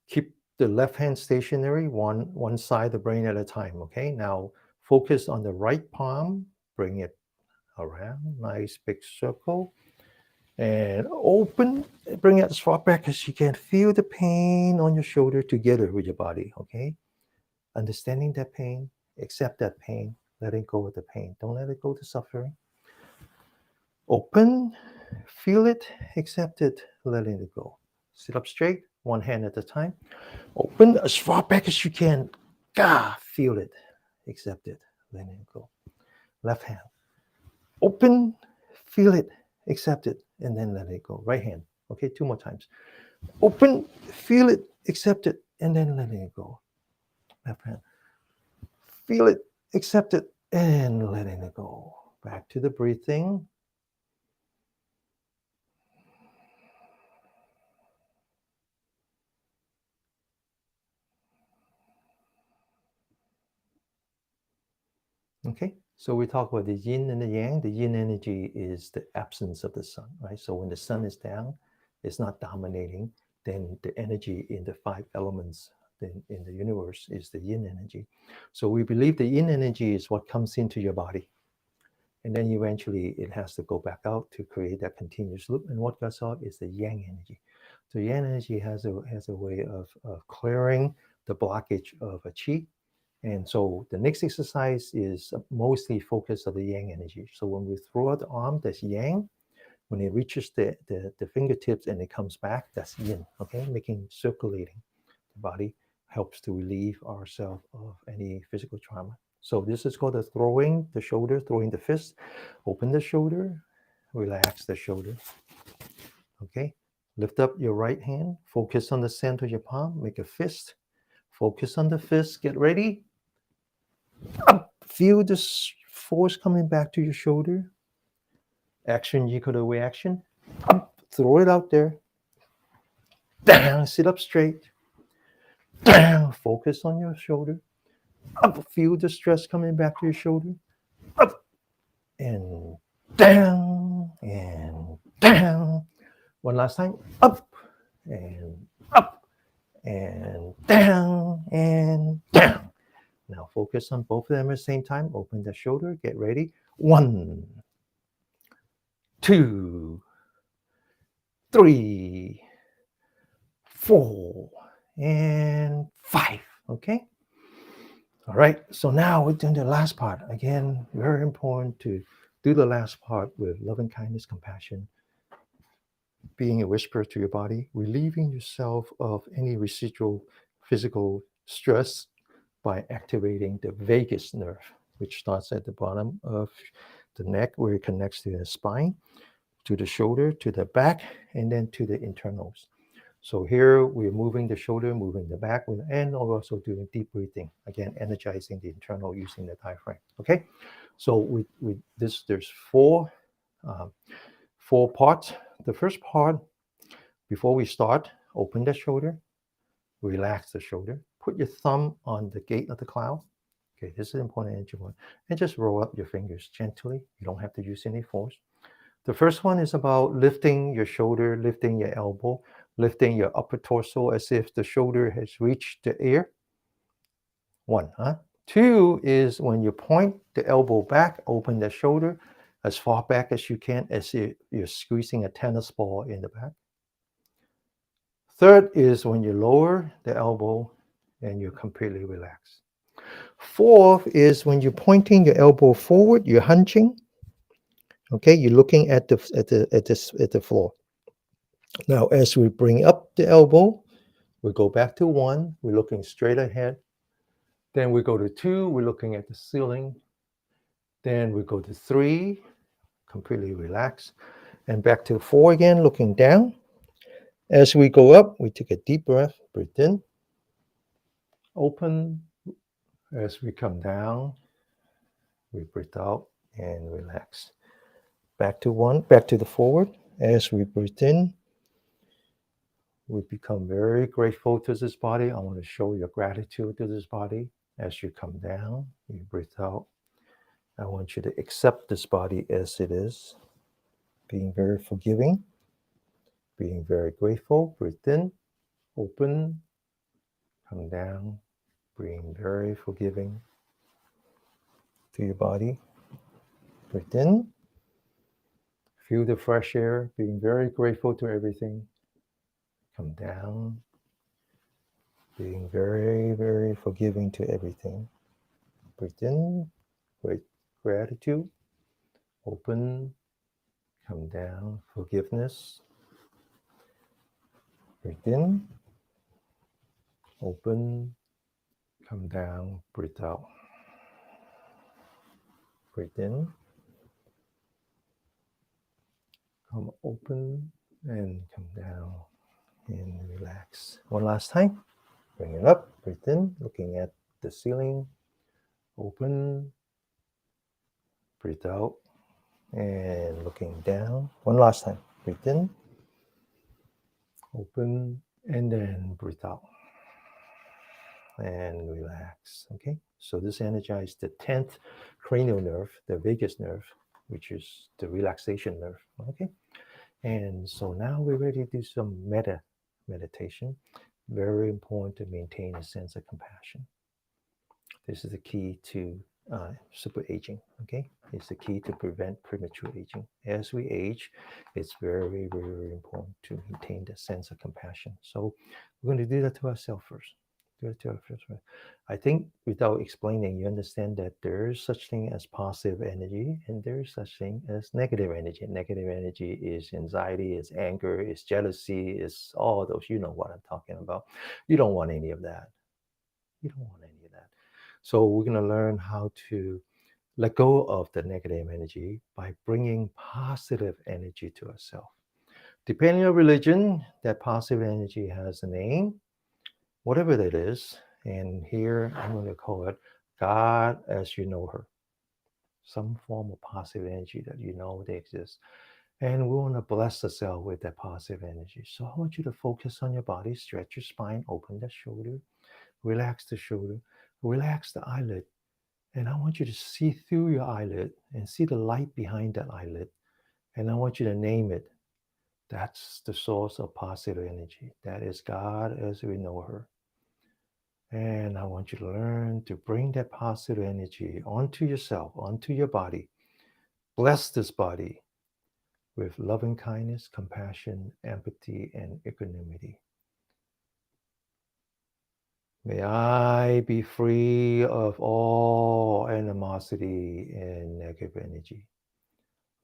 Keep the left hand stationary, one side of the brain at a time, okay? Now focus on the right palm, bring it around, nice big circle, and open, bring it as far back as you can. Feel the pain on your shoulder together with your body, okay? Understanding that pain, accept that pain, letting go of the pain. Don't let it go to suffering. Open, feel it, accept it, letting it go. Sit up straight, one hand at a time. Open as far back as you can. Feel it, accept it, letting it go. Left hand. Open, feel it, accept it, and then let it go. Right hand. Okay, 2 more times. Open, feel it, accept it, and then letting it go. Left hand. Feel it, accept it, and letting it go. Back to the breathing. Okay, so we talk about the yin and the yang. The yin energy is the absence of the sun, right? So when the sun is down, it's not dominating, then the energy in the 5 elements in the universe is the yin energy. So we believe the yin energy is what comes into your body. And then eventually it has to go back out to create that continuous loop. And what goes out is the yang energy. So yang energy has a way of clearing the blockage of a qi. And so the next exercise is mostly focused on the yang energy. So when we throw out the arm, that's yang. When it reaches the fingertips and it comes back, that's yin, okay? Making circulating the body helps to relieve ourselves of any physical trauma. So this is called the throwing the shoulder, throwing the fist. Open the shoulder, relax the shoulder. Okay, lift up your right hand, focus on the center of your palm, make a fist. Focus on the fist, get ready. Up. Feel this force coming back to your shoulder. Action equal to reaction. Up. Throw it out there. Down, sit up straight. Down, focus on your shoulder. Up, feel the stress coming back to your shoulder. Up and down and down. One last time. Up and down and down. Now focus on both of them at the same time. Open the shoulder. Get ready. 1, 2, 3, 4, and 5. Okay. All right. So now we're doing the last part. Again, very important to do the last part with loving kindness, compassion, being a whisper to your body, relieving yourself of any residual physical stress by activating the vagus nerve, which starts at the bottom of the neck where it connects to the spine, to the shoulder, to the back, and then to the internals. So here we're moving the shoulder, moving the back, and also doing deep breathing. Again, energizing the internal using the diaphragm. Okay, so with this, there's 4 parts. The first part, before we start, open the shoulder, relax the shoulder, put your thumb on the gate of the cloud. Okay, this is an important energy one. And just roll up your fingers gently. You don't have to use any force. The first one is about lifting your shoulder, lifting your elbow, lifting your upper torso as if the shoulder has reached the air. 1, 2 is when you point the elbow back, open the shoulder as far back as you can, as if you're squeezing a tennis ball in the back. Third is when you lower the elbow and you completely relax. Fourth is when you're pointing your elbow forward, you're hunching. Okay, you're looking at the floor. Now, as we bring up the elbow, we go back to 1. We're looking straight ahead. Then we go to 2. We're looking at the ceiling. Then we go to 3, completely relaxed, and back to 4 again, looking down. As we go up, we take a deep breath, breathe in, open. As we come down, we breathe out and relax. Back to 1, back to the forward. As we breathe in, we become very grateful to this body. I want to show your gratitude to this body. As you come down, you breathe out. I want you to accept this body as it is, being very forgiving, being very grateful. Breathe in, open, come down, being very forgiving to your body. Breathe in, feel the fresh air, being very grateful to everything. Come down, being very, very forgiving to everything. Breathe in, great gratitude. Open, come down, forgiveness. Breathe in, open, come down, breathe out. Breathe in, come open, and come down and relax. One last time. Bring it up, breathe in, looking at the ceiling. Open, breathe out, and looking down. One last time. Breathe in, open, and then breathe out. And relax. Okay, so this energized the 10th cranial nerve, the vagus nerve, which is the relaxation nerve. Okay, and so now we're ready to do some meditation. Very important to maintain a sense of compassion. This is the key to super aging. Okay, it's the key to prevent premature aging. As we age, it's very, very important to maintain that sense of compassion. So we're going to do that to ourselves first. I think without explaining, you understand that there is such thing as positive energy and there is such thing as negative energy. Negative energy is anxiety, is anger, is jealousy, is all those. You know what I'm talking about. You don't want any of that. You don't want any of that. So we're going to learn how to let go of the negative energy by bringing positive energy to ourselves. Depending on religion, that positive energy has a name, whatever that is. And here I'm going to call it God as you know her. Some form of positive energy that you know they exist. And we want to bless the cell with that positive energy. So I want you to focus on your body, stretch your spine, open the shoulder, relax the shoulder, relax the eyelid. And I want you to see through your eyelid and see the light behind that eyelid. And I want you to name it. That's the source of positive energy. That is God as we know her. And I want you to learn to bring that positive energy onto yourself, onto your body. Bless this body with loving kindness, compassion, empathy, and equanimity. May I be free of all animosity and negative energy.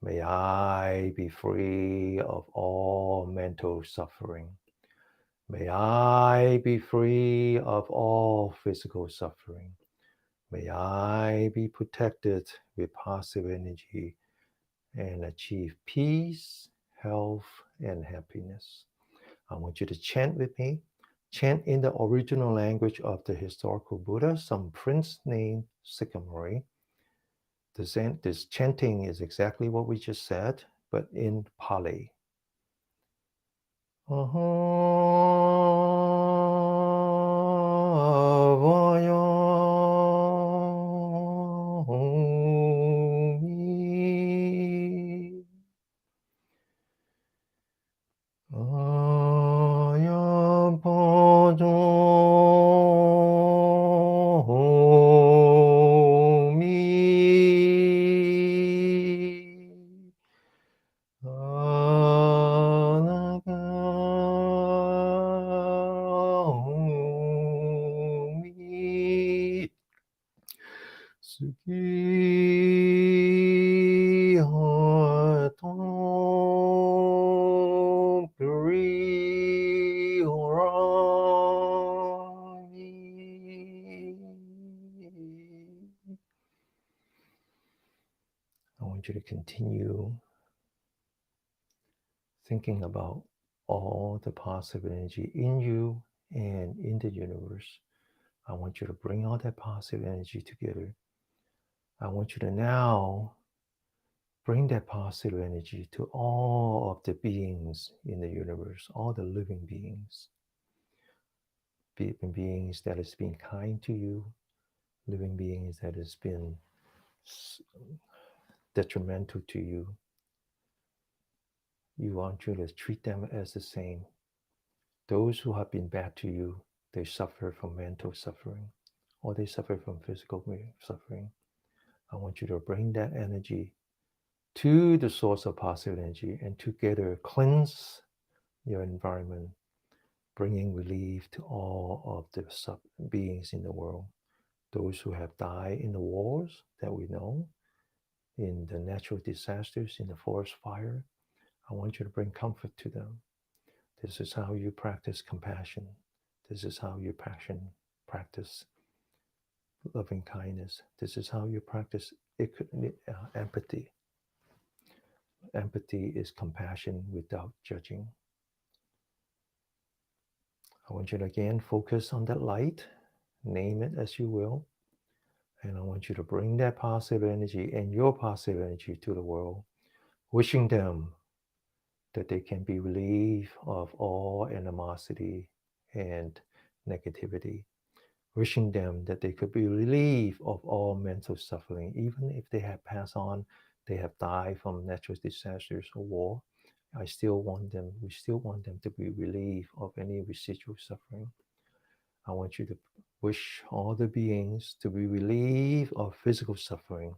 May I be free of all mental suffering. May I be free of all physical suffering. May I be protected with positive energy and achieve peace, health, and happiness. I want you to chant with me. Chant in the original language of the historical Buddha, some prince named Sycamore. This chanting is exactly what we just said, but in Pali. want you to continue thinking about all the positive energy in you and in the universe. I want you to bring all that positive energy together. I want you to now bring that positive energy to all of the beings in the universe, all the living beings. Living beings that has been kind to you, living beings that has been detrimental to you. You want you to treat them as the same. Those who have been bad to you, they suffer from mental suffering or they suffer from physical suffering. I want you to bring that energy to the source of positive energy and together cleanse your environment, bringing relief to all of the beings in the world. Those who have died in the wars that we know, in the natural disasters, in the forest fire, I want you to bring comfort to them. This is how you practice compassion. This is how you practice loving kindness. This is how you practice empathy. Empathy is compassion without judging. I want you to again focus on that light, name it as you will, and I want you to bring that positive energy and your positive energy to the world, wishing them that they can be relieved of all animosity and negativity, wishing them that they could be relieved of all mental suffering, even if they have passed on, they have died from natural disasters or war. We still want them to be relieved of any residual suffering. I want you to wish all the beings to be relieved of physical suffering.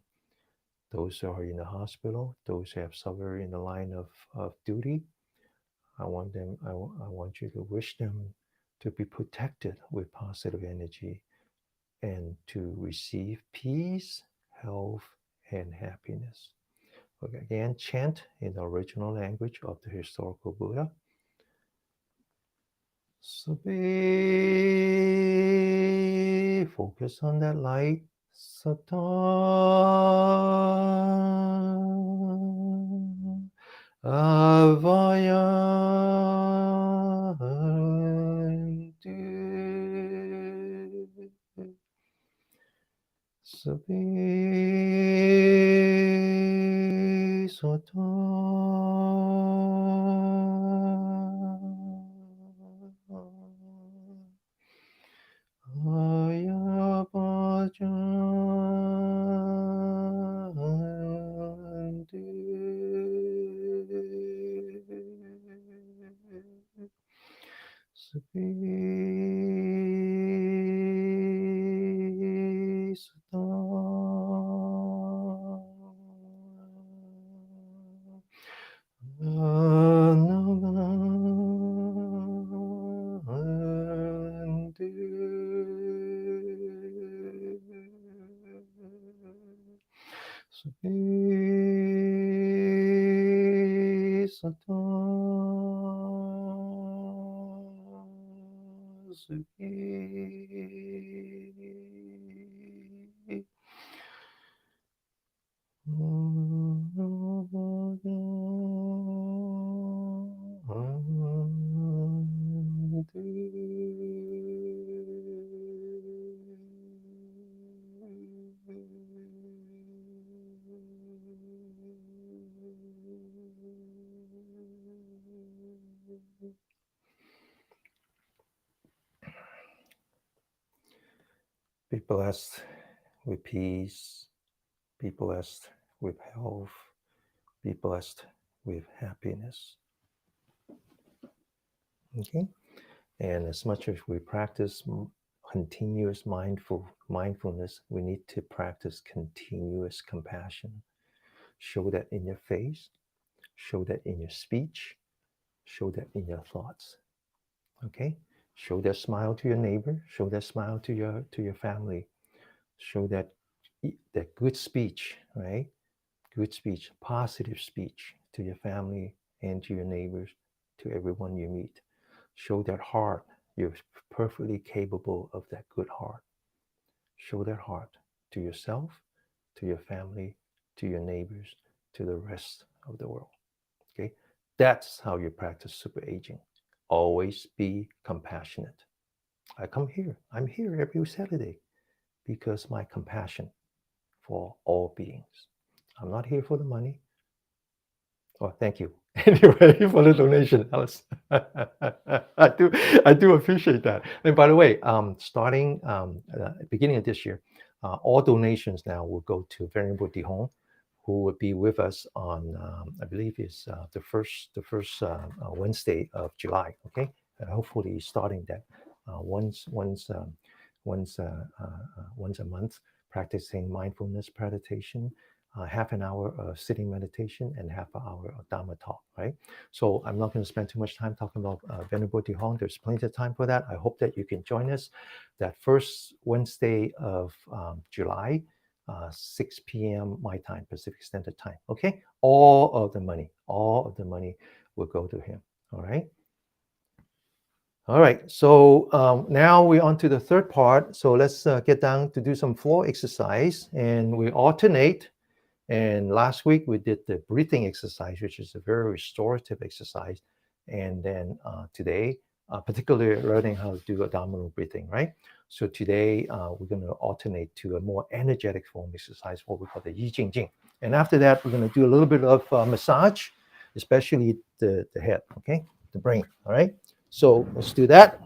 Those who are in the hospital, those who have suffered in the line of duty, I want you to wish them to be protected with positive energy and to receive peace, health, and happiness. Okay, again, chant in the original language of the historical Buddha. Sabi, focus on that light. Sata avaya Sabi Sata Be blessed with peace. Be blessed with health. Be blessed with happiness. Okay? And as much as we practice continuous mindfulness, we need to practice continuous compassion. Show that in your face. Show that in your speech. Show that in your thoughts. Okay? Show that smile to your neighbor. Show that smile to your family. Show that good speech, right? Good speech, positive speech to your family and to your neighbors, to everyone you meet. Show that heart. You're perfectly capable of that good heart. Show that heart to yourself, to your family, to your neighbors, to the rest of the world. Okay, that's how you practice super aging. Always be compassionate. I'm here every Saturday because my compassion for all beings. I'm not here for the money. Oh, thank you. Anyway, for the donation, Alice. I do appreciate that. And by the way, starting beginning of this year, all donations now will go to Venerable Dihong, who will be with us on, I believe, is the first Wednesday of July. Okay, hopefully starting that once a month, practicing mindfulness meditation. Half an hour of sitting meditation and half an hour of Dharma talk, right? So I'm not going to spend too much time talking about Venerable Dihong. There's plenty of time for that. I hope that you can join us that first Wednesday of July, 6 p.m. my time, Pacific Standard Time. Okay, all of the money will go to him. All right. All right, so now we're on to the third part. So let's get down to do some floor exercise, and we alternate. And last week we did the breathing exercise, which is a very restorative exercise. And then today, particularly learning how to do abdominal breathing, right? So today we're going to alternate to a more energetic form exercise, what we call the Jing. And after that, we're going to do a little bit of massage, especially the head, okay? The brain, all right? So let's do that.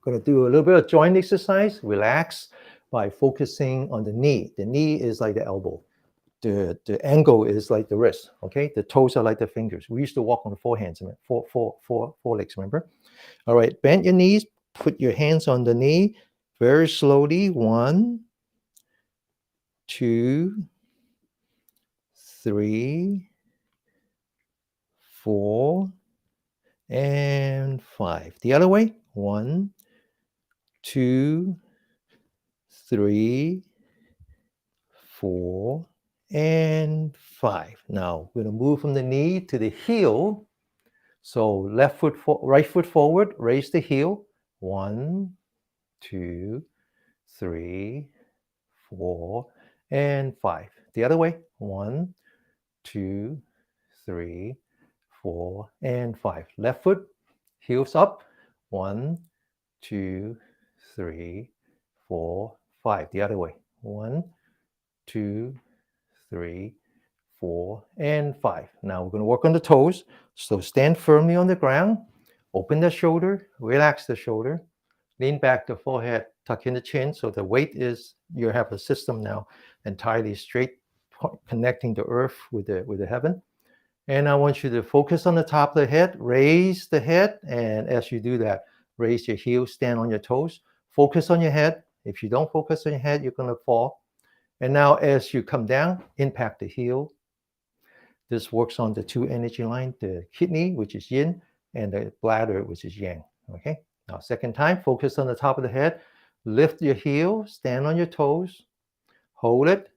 Going to do a little bit of joint exercise, relax by focusing on the knee. The knee is like the elbow. The angle is like the wrist, okay? The toes are like the fingers. We used to walk on the four hands, four legs, remember? All right, bend your knees, put your hands on the knee very slowly. 1, 2, 3, 4, and 5. The other way, 1, 2, 3, 4, and 5. Now we're going to move from the knee to the heel. So right foot forward, raise the heel. 1, 2, 3, 4, and 5. The other way. 1, 2, 3, 4, and 5. Left foot, heels up. 1, 2, 3, 4, 5. The other way. 1, 2, 3, 4, and 5. Now we're going to work on the toes. So stand firmly on the ground. Open the shoulder. Relax the shoulder. Lean back the forehead. Tuck in the chin. So the weight is, you have a system now entirely straight, connecting the earth with the heaven. And I want you to focus on the top of the head. Raise the head. And as you do that, raise your heels. Stand on your toes. Focus on your head. If you don't focus on your head, you're going to fall. And now as you come down, impact the heel. This works on the two energy lines, the kidney, which is yin, and the bladder, which is yang. Okay. Now, second time, focus on the top of the head. Lift your heel, stand on your toes, hold it,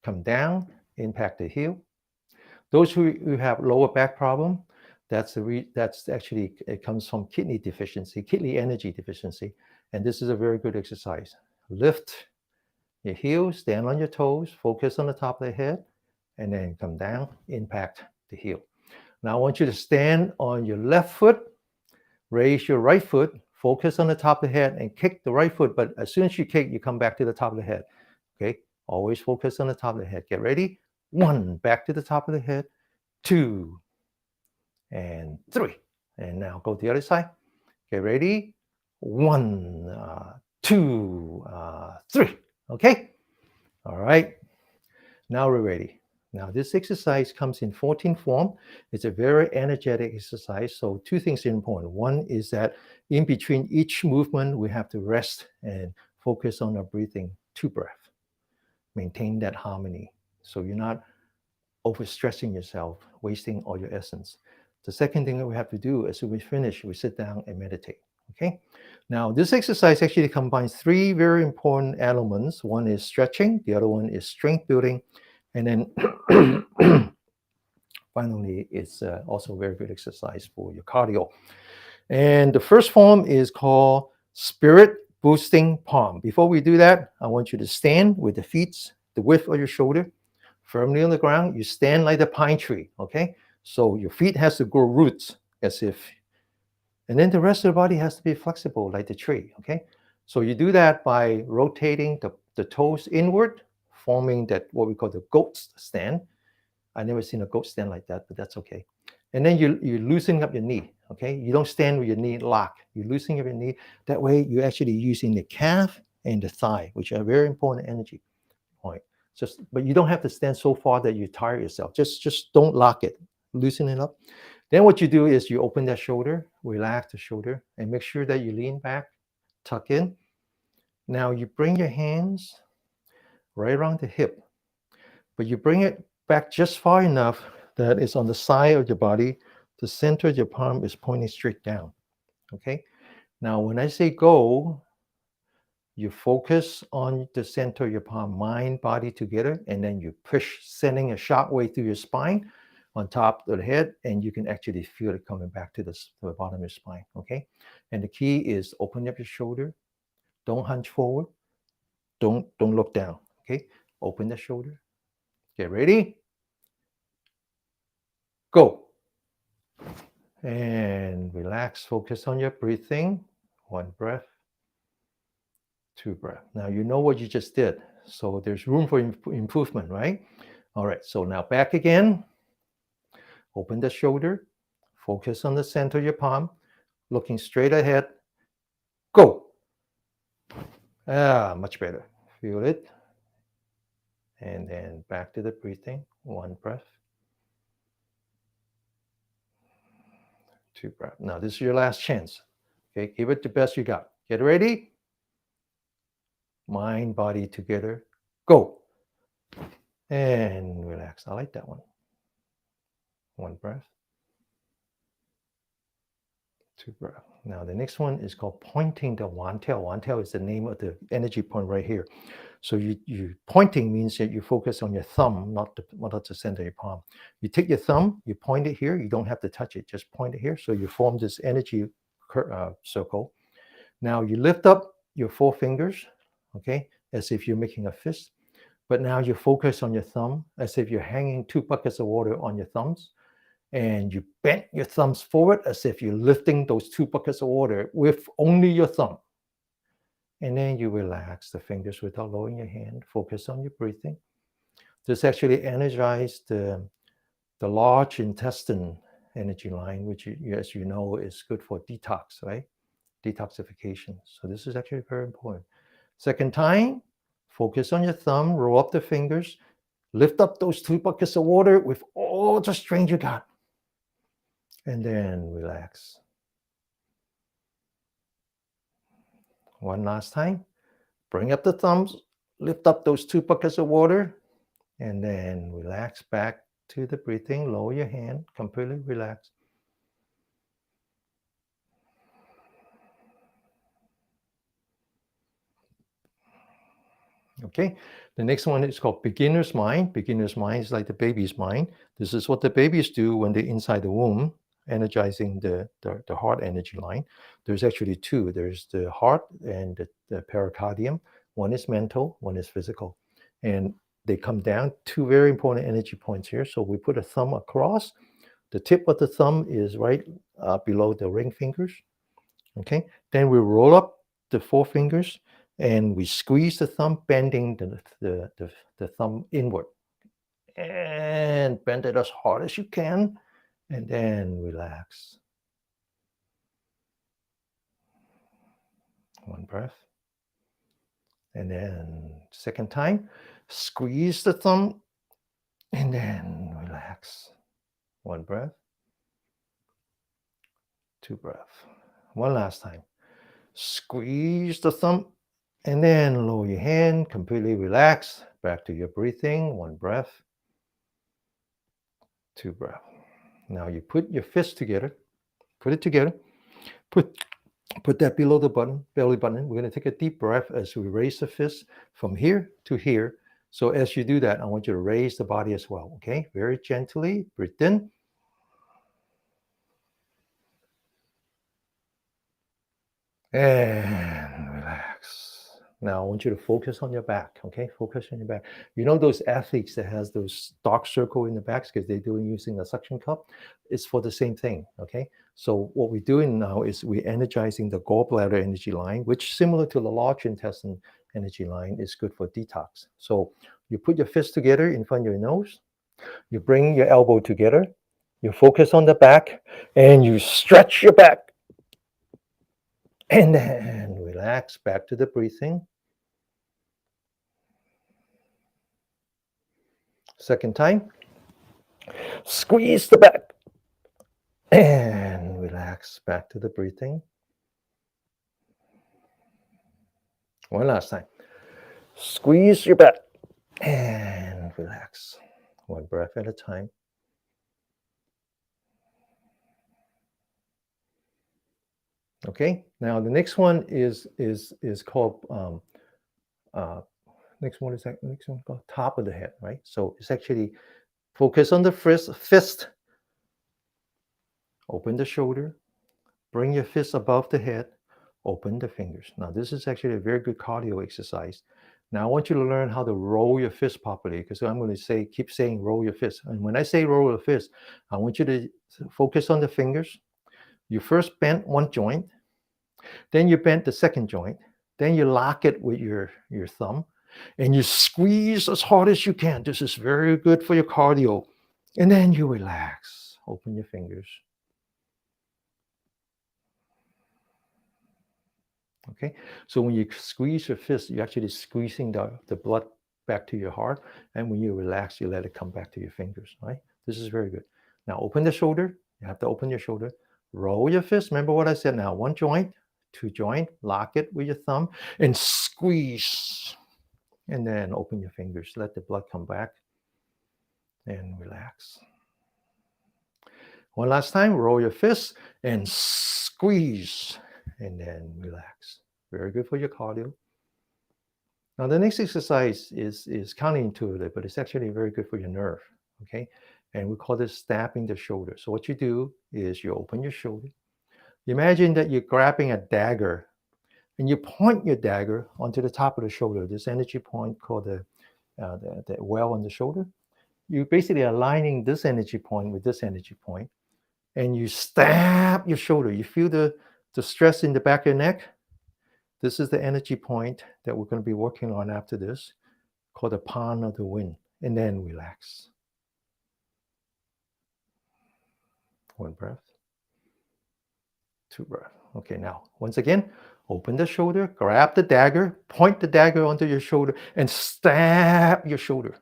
come down, impact the heel. Those who have lower back problem, that's actually, it comes from kidney deficiency, kidney energy deficiency. And this is a very good exercise. Lift your heel, stand on your toes, focus on the top of the head, and then come down, impact the heel. Now I want you to stand on your left foot, raise your right foot, focus on the top of the head, and kick the right foot. But as soon as you kick, you come back to the top of the head. Okay, always focus on the top of the head. Get ready. 1, back to the top of the head. 2, and 3. And now go to the other side. Get ready. 1, 2, 3. Okay. All right. Now we're ready. Now this exercise comes in 14 form. It's a very energetic exercise. So 2 things are important. One is that in between each movement, we have to rest and focus on our breathing. 2 breaths. Maintain that harmony. So you're not overstressing yourself, wasting all your essence. The second thing that we have to do as soon as we finish, we sit down and meditate. Okay. Now this exercise actually combines 3 very important elements. One is stretching. The other one is strength building. And then finally, it's also a very good exercise for your cardio. And the first form is called spirit boosting palm. Before we do that, I want you to stand with the feet the width of your shoulder, firmly on the ground. You stand like the pine tree, okay? So your feet has to grow roots as if, and then the rest of the body has to be flexible like the tree, okay? So you do that by rotating the toes inward, forming that what we call the goat stand. I never seen a goat stand like that, but that's okay. And then you loosen up your knee, okay? You don't stand with your knee locked. You loosen up your knee. That way you're actually using the calf and the thigh, which are very important energy point. Just, but you don't have to stand so far that you tire yourself. Just don't lock it. Loosen it up. Then what you do is you open that shoulder, relax the shoulder, and make sure that you lean back, tuck in. Now you bring your hands right around the hip, but you bring it back just far enough that it's on the side of your body. The center of your palm is pointing straight down. Okay. Now, when I say go, you focus on the center of your palm, mind, body together, and then you push, sending a sharp way through your spine on top of the head, and you can actually feel it coming back to the bottom of your spine. Okay. And the key is open up your shoulder. Don't hunch forward. Don't look down. Okay. Open the shoulder. Get ready. Go. And relax, focus on your breathing. One breath, two breath. Now you know what you just did. So there's room for improvement, right? All right, so now back again. Open the shoulder. Focus on the center of your palm. Looking straight ahead. Go. Much better. Feel it. And then back to the breathing. One breath. Two breath. Now this is your last chance. Okay, give it the best you got. Get ready. Mind, body together. Go. And relax. I like that one. One breath. Two breath. Now the next one is called pointing the wantail. Wantail is the name of the energy point right here. So you pointing means that you focus on your thumb, not the center of your palm. You take your thumb, you point it here. You don't have to touch it. Just point it here. So you form this energy circle. Now you lift up your four fingers, okay, as if you're making a fist. But now you focus on your thumb as if you're hanging 2 buckets of water on your thumbs. And you bend your thumbs forward as if you're lifting those 2 buckets of water with only your thumb. And then you relax the fingers without lowering your hand. Focus on your breathing. This actually energizes the large intestine energy line, which, as you know, is good for detox, right? Detoxification. So this is actually very important. Second time, focus on your thumb, roll up the fingers, lift up those 2 buckets of water with all the strength you got. And then relax. One last time. Bring up the thumbs, lift up those 2 buckets of water, and then relax back to the breathing. Lower your hand, completely relax. Okay, the next one is called beginner's mind. Beginner's mind is like the baby's mind. This is what the babies do when they're inside the womb, energizing the heart energy line. There's actually 2. There's the heart and the pericardium. One is mental, one is physical. And they come down 2 very important energy points here. So we put a thumb across. The tip of the thumb is right below the ring fingers. Okay, then we roll up the 4 fingers and we squeeze the thumb, bending the thumb inward. And bend it as hard as you can, and then relax. One breath. And then second time, squeeze the thumb, and then relax. One breath. Two breath. One last time. Squeeze the thumb, and then lower your hand, completely relax. Back to your breathing. One breath. Two breath. Now you put your fist together. Put it together. Put that below the belly button. We're going to take a deep breath as we raise the fist from here to here. So as you do that, I want you to raise the body as well. Okay, very gently. Breathe in. And relax. Now I want you to focus on your back, okay? Focus on your back. You know those athletes that has those dark circle in the back because they're doing using a suction cup? It's for the same thing, okay? So what we're doing now is we're energizing the gallbladder energy line, which similar to the large intestine energy line is good for detox. So you put your fists together in front of your nose, you bring your elbow together, you focus on the back, and you stretch your back. And then relax back to the breathing. Second time, squeeze the back and relax back to the breathing. One last time, squeeze your back and relax. One breath at a time. Okay, now the next one is called next one called top of the head, right? So it's actually focus on the fist, open the shoulder, bring your fist above the head, open the fingers. Now this is actually a very good cardio exercise. Now I want you to learn how to roll your fist properly because I'm going to keep saying roll your fist. And when I say roll your fist, I want you to focus on the fingers. You first bend one joint, then you bend the second joint, then you lock it with your thumb, and you squeeze as hard as you can. This is very good for your cardio. And then you relax. Open your fingers. Okay, so when you squeeze your fist, you're actually squeezing the blood back to your heart. And when you relax, you let it come back to your fingers, right? This is very good. Now open the shoulder. You have to open your shoulder. Roll your fist. Remember what I said now. One joint, two joint, lock it with your thumb and squeeze. And then open your fingers. Let the blood come back and relax. One last time, roll your fist and squeeze. And then relax. Very good for your cardio. Now, the next exercise is counterintuitive, but it's actually very good for your nerve, okay? And we call this stabbing the shoulder. So what you do is you open your shoulder. Imagine that you're grabbing a dagger and you point your dagger onto the top of the shoulder, this energy point called the well on the shoulder. You're basically aligning this energy point with this energy point, and you stab your shoulder. You feel the stress in the back of your neck. This is the energy point that we're going to be working on after this, called the palm of the wind. And then relax. One breath. Two breaths. Okay, now, once again, open the shoulder, grab the dagger, point the dagger onto your shoulder, and stab your shoulder.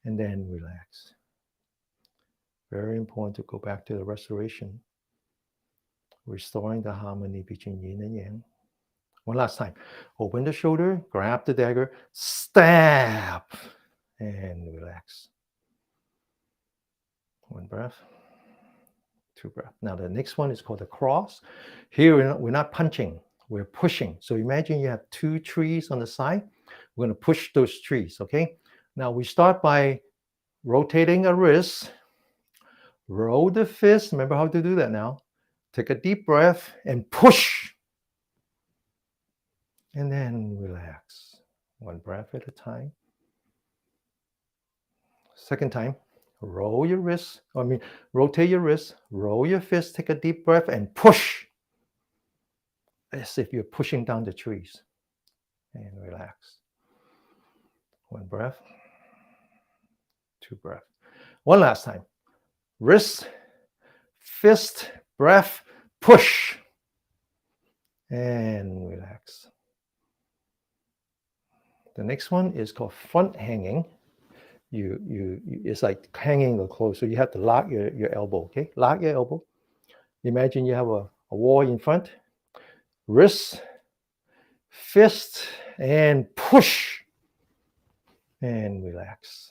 And then relax. Very important to go back to the restoration, restoring the harmony between yin and yang. One last time. Open the shoulder, grab the dagger, stab, and relax. One breath, two breaths. Now the next one is called the cross. Here we're not punching, we're pushing. So imagine you have two trees on the side. We're going to push those trees, okay? Now we start by rotating a wrist, roll the fist. Remember how to do that now. Take a deep breath and push. And then relax. One breath at a time. Second time, roll your wrist. Rotate your wrist, roll your fist, take a deep breath and push. As if you're pushing down the trees. And relax. One breath. Two breaths. One last time. Wrist, fist, breath, push. And relax. The next one is called front hanging. It's like hanging the clothes. So you have to lock your elbow, okay? Lock your elbow. Imagine you have a wall in front. Wrist, fist, and push. And relax.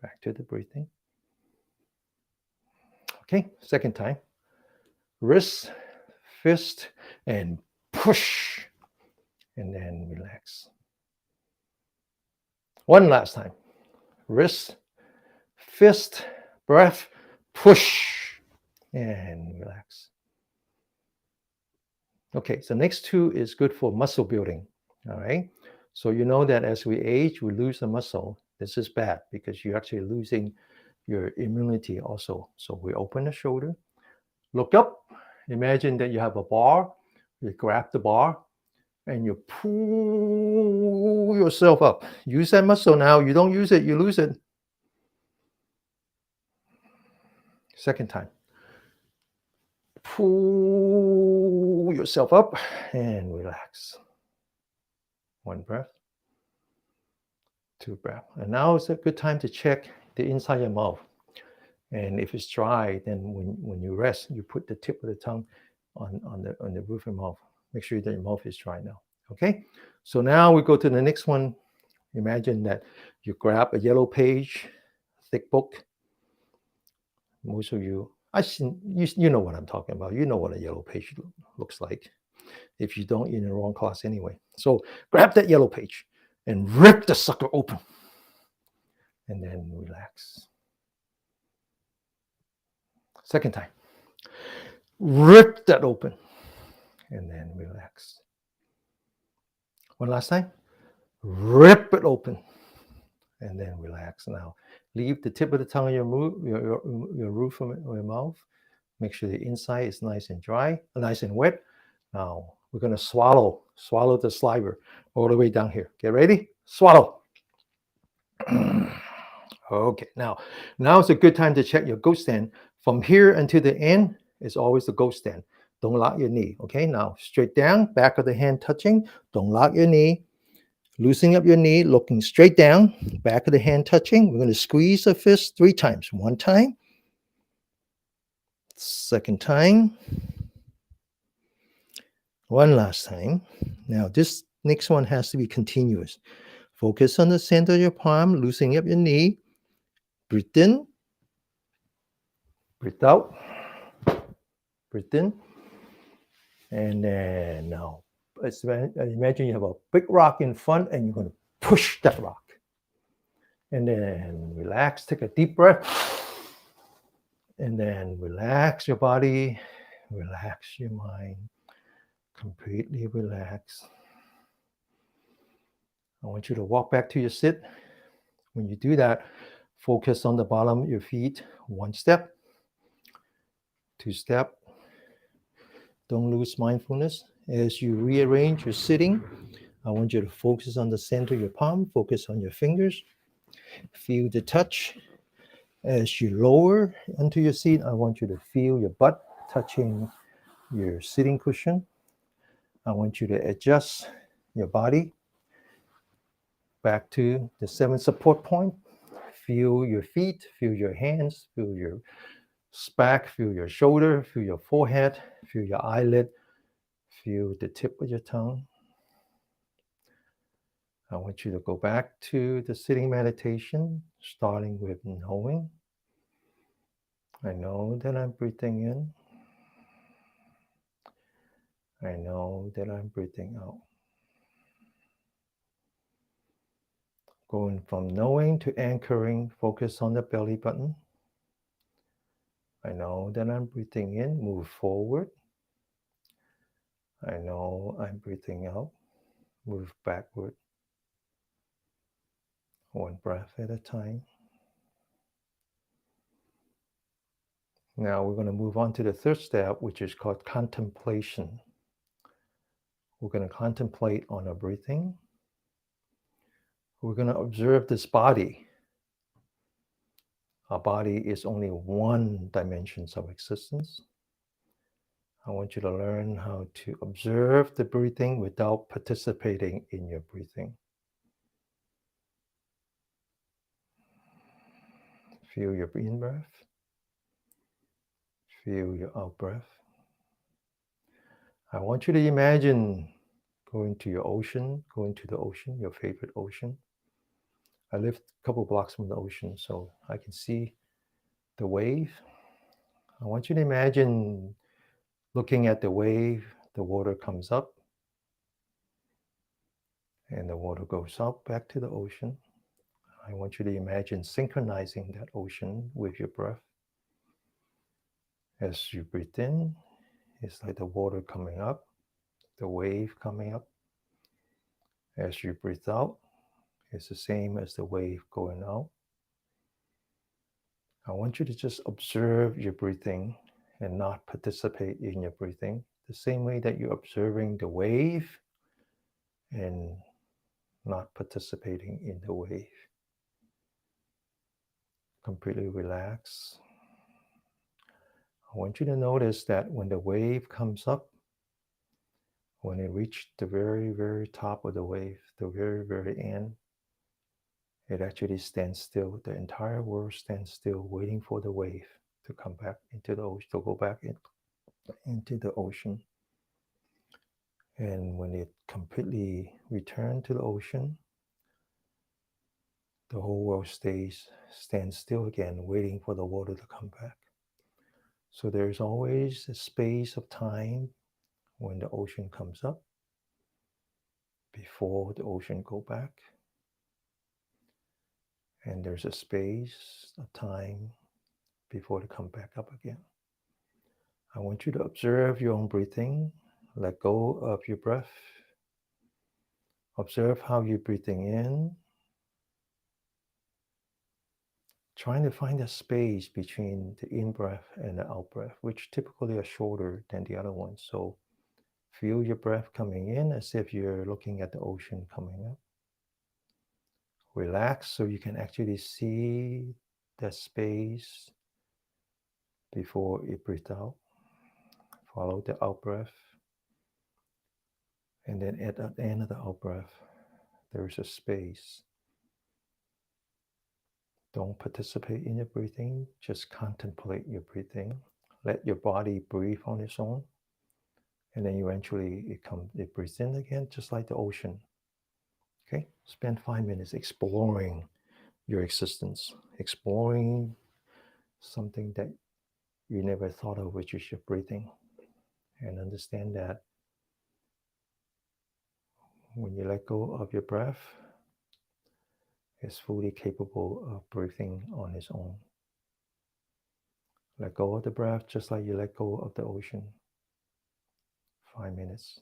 Back to the breathing. Okay, second time. Wrist, fist, and push. And then relax. One last time. Wrist, fist, breath, push, and relax. Okay, so next two is good for muscle building. All right. So you know that as we age, we lose the muscle. This is bad because you're actually losing your immunity also. So we open the shoulder, look up, imagine that you have a bar, you grab the bar and you pull yourself up. Use that muscle now. You don't use it, you lose it. Second time. Pull yourself up and relax. One breath, two breath. And now is a good time to check the inside of your mouth. And if it's dry, then when you rest, you put the tip of the tongue on the roof of your mouth. Make sure that your mouth is dry now. Okay? So now we go to the next one. Imagine that you grab a yellow page, thick book. Most of you, you know what I'm talking about. You know what a yellow page looks like. If you don't, you're in the wrong class anyway. So grab that yellow page and rip the sucker open. And then relax. Second time. Rip that open. And then relax. One last time. Rip it open. And then relax. Now, leave the tip of the tongue on your roof of your mouth. Make sure the inside is nice and dry, nice and wet. Now, we're going to swallow the saliva all the way down here. Get ready? Swallow. Okay, now it's a good time to check your goat stand. From here until the end is always the goat stand. Don't lock your knee. Okay, now straight down, back of the hand touching. Don't lock your knee. Loosening up your knee, looking straight down, back of the hand touching. We're going to squeeze the fist 3 times. One time, second time, one last time. Now, this next one has to be continuous. Focus on the center of your palm, loosening up your knee. Breathe in, breathe out, breathe in. And then now, imagine you have a big rock in front and you're going to push that rock. And then relax, take a deep breath. And then relax your body, relax your mind, completely relax. I want you to walk back to your sit. When you do that, focus on the bottom of your feet. 1 step, 2 step. Don't lose mindfulness. As you rearrange your sitting, I want you to focus on the center of your palm, focus on your fingers. Feel the touch. As you lower onto your seat, I want you to feel your butt touching your sitting cushion. I want you to adjust your body back to the 7 support point. Feel your feet, feel your hands, feel your back, feel your shoulder, feel your forehead, feel your eyelid, feel the tip of your tongue. I want you to go back to the sitting meditation, starting with knowing. I know that I'm breathing in. I know that I'm breathing out. Going from knowing to anchoring, focus on the belly button. I know that I'm breathing in, move forward. I know I'm breathing out, move backward. 1 breath at a time. Now we're going to move on to the third step, which is called contemplation. We're going to contemplate on our breathing. We're going to observe this body. Our body is only one dimension of existence. I want you to learn how to observe the breathing without participating in your breathing. Feel your in breath. Feel your out breath. I want you to imagine going to the ocean, your favorite ocean. I live a couple blocks from the ocean, so I can see the wave. I want you to imagine looking at the wave, the water comes up, and the water goes up back to the ocean. I want you to imagine synchronizing that ocean with your breath. As you breathe in, it's like the water coming up, the wave coming up. As you breathe out, it's the same as the wave going out. I want you to just observe your breathing and not participate in your breathing, the same way that you're observing the wave and not participating in the wave. Completely relax. I want you to notice that when the wave comes up, when it reaches the very, very top of the wave, the very, very end, it actually stands still. The entire world stands still, waiting for the wave to come back into the ocean, to go back into the ocean. And when it completely returns to the ocean, the whole world stands still again, waiting for the water to come back. So there's always a space of time when the ocean comes up, before the ocean go back. And there's a space of time before they come back up again. I want you to observe your own breathing. Let go of your breath. Observe how you're breathing in. Trying to find a space between the in-breath and the out-breath, which typically are shorter than the other ones. So feel your breath coming in as if you're looking at the ocean coming up. Relax so you can actually see that space before you breathe out. Follow the out-breath. And then at the end of the out-breath, there is a space. Don't participate in your breathing, just contemplate your breathing. Let your body breathe on its own. And then eventually it breathes in again, just like the ocean. Okay, spend 5 minutes exploring your existence, exploring something that you never thought of, which is your breathing. And understand that when you let go of your breath, it's fully capable of breathing on its own. Let go of the breath just like you let go of the ocean. 5 minutes.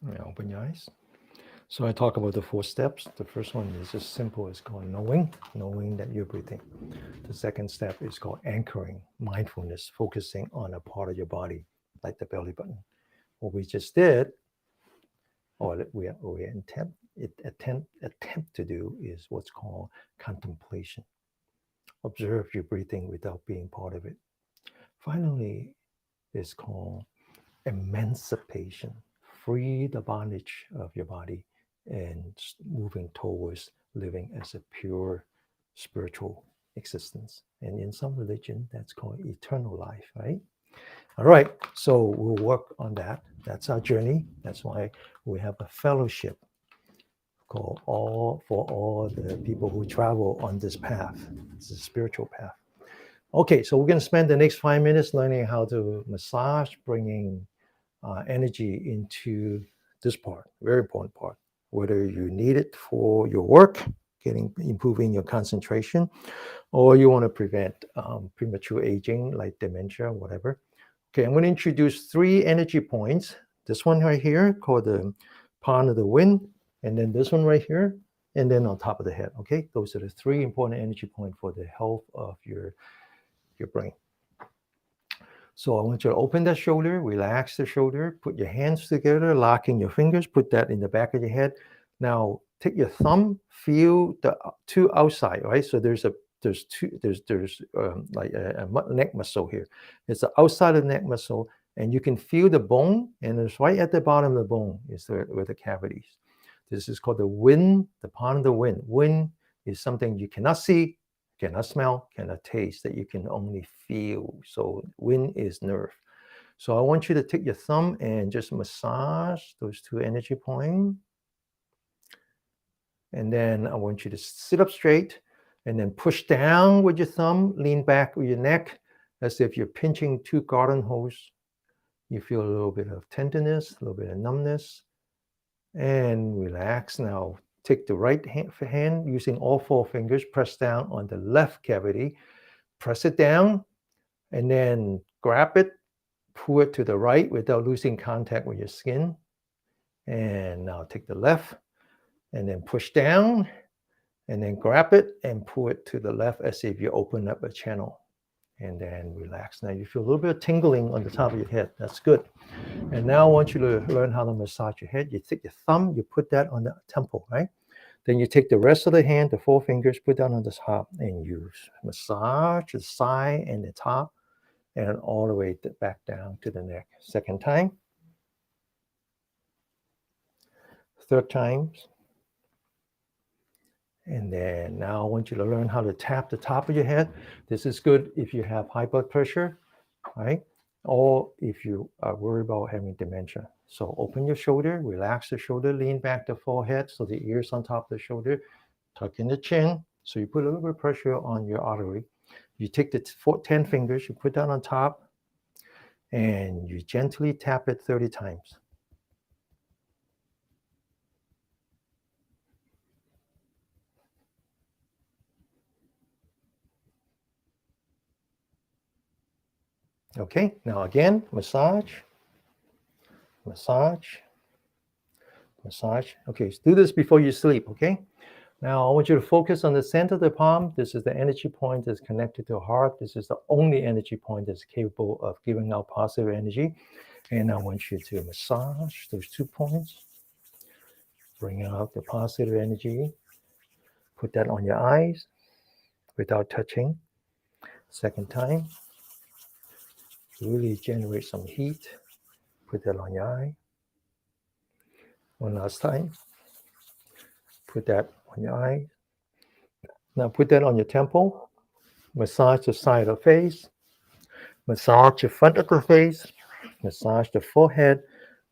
Now open your eyes. So I talk about the 4 steps. The first one is just simple. It's called knowing that you're breathing. The second step is called anchoring, mindfulness, focusing on a part of your body, like the belly button. What we just did, or we attempt to do, is what's called contemplation. Observe your breathing without being part of it. Finally, it's called emancipation. Free the bondage of your body and moving towards living as a pure spiritual existence. And in some religion, that's called eternal life, right? All right, so we'll work on that. That's our journey. That's why we have a fellowship called all the people who travel on this path. It's a spiritual path. Okay, so we're going to spend the next 5 minutes learning how to massage, bringing energy into this part, very important part. Whether you need it for your work, improving your concentration, or you want to prevent premature aging like dementia, whatever. Okay, I'm going to introduce 3 energy points. This one right here called the palm of the wind, and then this one right here, and then on top of the head. Okay, those are the 3 important energy points for the health of your brain. So I want you to open that shoulder, relax the shoulder, put your hands together, locking your fingers, put that in the back of your head. Now take your thumb, feel the 2 outside, right? So there's like a neck muscle here. It's the outside of the neck muscle, and you can feel the bone, and it's right at the bottom of the bone is where the cavities. This is called the wind, the palm of the wind. Wind is something you cannot see, cannot smell, cannot taste, that you can only feel. So wind is nerve. So I want you to take your thumb and just massage those 2 energy points. And then I want you to sit up straight and then push down with your thumb, lean back with your neck as if you're pinching 2 garden hoses. You feel a little bit of tenderness, a little bit of numbness, and relax. Now take the right hand using all 4 fingers, press down on the left cavity, press it down, and then grab it, pull it to the right without losing contact with your skin. And now take the left and then push down and then grab it and pull it to the left as if you open up a channel. And then relax. Now you feel a little bit of tingling on the top of your head. That's good. And now I want you to learn how to massage your head. You take your thumb, you put that on the temple, right? Then you take the rest of the hand, the 4 fingers, put that on the top, and you massage the side and the top, and all the way back down to the neck. Second time. Third time. And then now I want you to learn how to tap the top of your head. This is good if you have high blood pressure, right? Or if you are worried about having dementia. So open your shoulder, relax the shoulder, lean back the forehead so the ears on top of the shoulder, tuck in the chin. So you put a little bit of pressure on your artery. You take the 10 fingers, you put that on top, and you gently tap it 30 times. Okay, now again, massage, massage, massage. Okay, so do this before you sleep, okay? Now I want you to focus on the center of the palm. This is the energy point that's connected to the heart. This is the only energy point that's capable of giving out positive energy. And I want you to massage those 2 points. Bring out the positive energy. Put that on your eyes without touching. Second time. Really generate some heat. Put that on your eye. One last time. Put that on your eye. Now put that on your temple. Massage the side of the face. Massage the front of the face. Massage the forehead.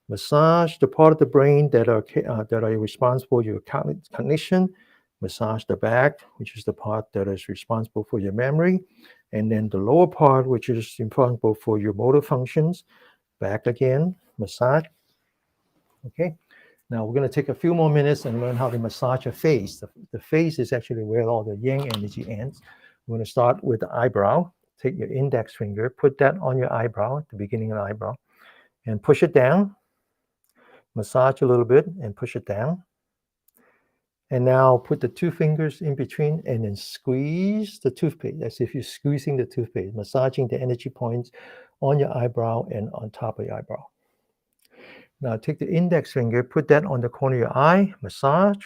Massage the part of the brain that are responsible for your cognition. Massage the back, which is the part that is responsible for your memory. And then the lower part, which is responsible for your motor functions. Back again, massage. Okay. Now we're going to take a few more minutes and learn how to massage your face. The face is actually where all the yang energy ends. We're going to start with the eyebrow. Take your index finger, put that on your eyebrow, at the beginning of the eyebrow, and push it down. Massage a little bit and push it down. And now put the 2 fingers in between and then squeeze the toothpaste as if you're squeezing the toothpaste, massaging the energy points on your eyebrow and on top of your eyebrow. Now take the index finger, put that on the corner of your eye, massage.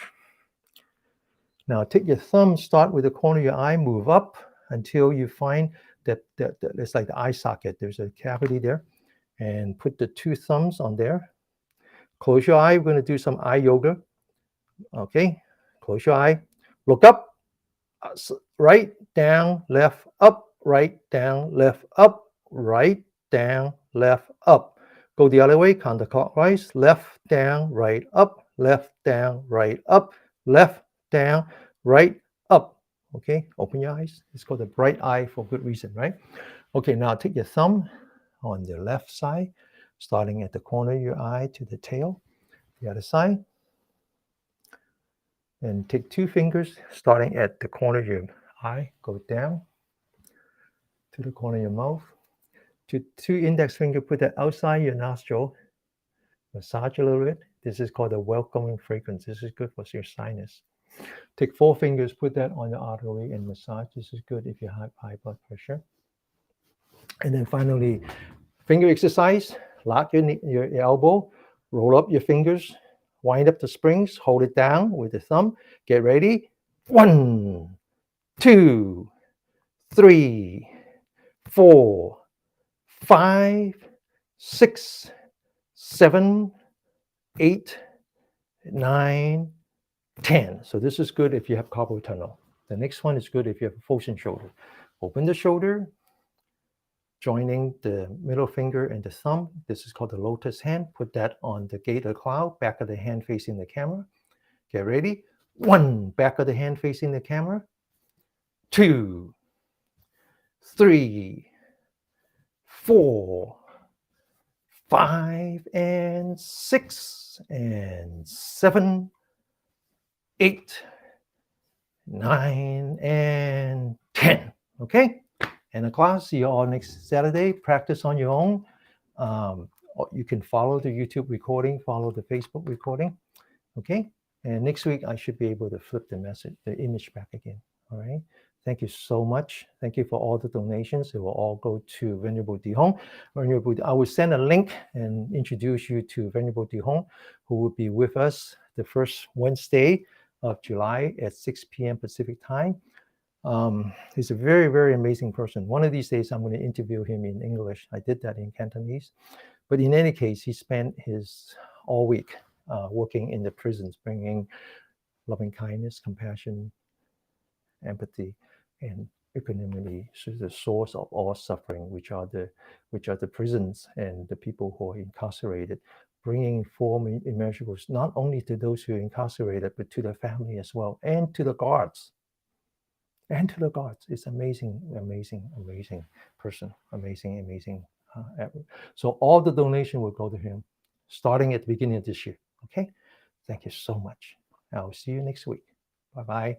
Now take your thumb, start with the corner of your eye, move up until you find that it's like the eye socket. There's a cavity there. And put the 2 thumbs on there. Close your eye. We're going to do some eye yoga. Okay. Close your eye. Look up. Right, down, left, up. Right, down, left, up. Right, down, left, up. Go the other way, counterclockwise. Left, down, right, up. Left, down, right, up. Left, down, right, up. Okay, open your eyes. It's called the bright eye for good reason, right? Okay, now take your thumb on the left side, starting at the corner of your eye to the tail, the other side. And take 2 fingers, starting at the corner of your eye, go down to the corner of your mouth. 2 index finger, put that outside your nostril, massage a little bit. This is called a welcoming fragrance. This is good for your sinus. Take 4 fingers, put that on the artery and massage. This is good if you have high blood pressure. And then finally, finger exercise. Lock your elbow, roll up your fingers, wind up the springs, hold it down with the thumb. Get ready. 1, 2, 3, 4, 5, 6, 7, 8, 9, 10. So this is good if you have carpal tunnel. The next one is good if you have a frozen shoulder. Open the shoulder, joining the middle finger and the thumb. This is called the lotus hand. Put that on the gate of the cloud, back of the hand facing the camera. Get ready. 1, back of the hand facing the camera. 2, 3, 4, 5, and 6, and 7, 8, 9, and 10. Okay? And the class, see you all next Saturday. Practice on your own. You can follow the YouTube recording, follow the Facebook recording. Okay? And next week, I should be able to flip the image back again. All right? Thank you so much. Thank you for all the donations. It will all go to Venerable Dihong. I will send a link and introduce you to Venerable Dihong, who will be with us the first Wednesday of July at 6 p.m. Pacific time. He's a very, very amazing person. One of these days, I'm going to interview him in English. I did that in Cantonese. But in any case, he spent his all week working in the prisons, bringing loving kindness, compassion, empathy, and equanimity to the source of all suffering, which are the prisons and the people who are incarcerated, bringing form immeasurables not only to those who are incarcerated, but to the family as well, and to the guards. It's amazing, amazing, amazing person. Amazing, amazing. So all the donation will go to him, starting at the beginning of this year. Okay? Thank you so much. I'll see you next week. Bye-bye.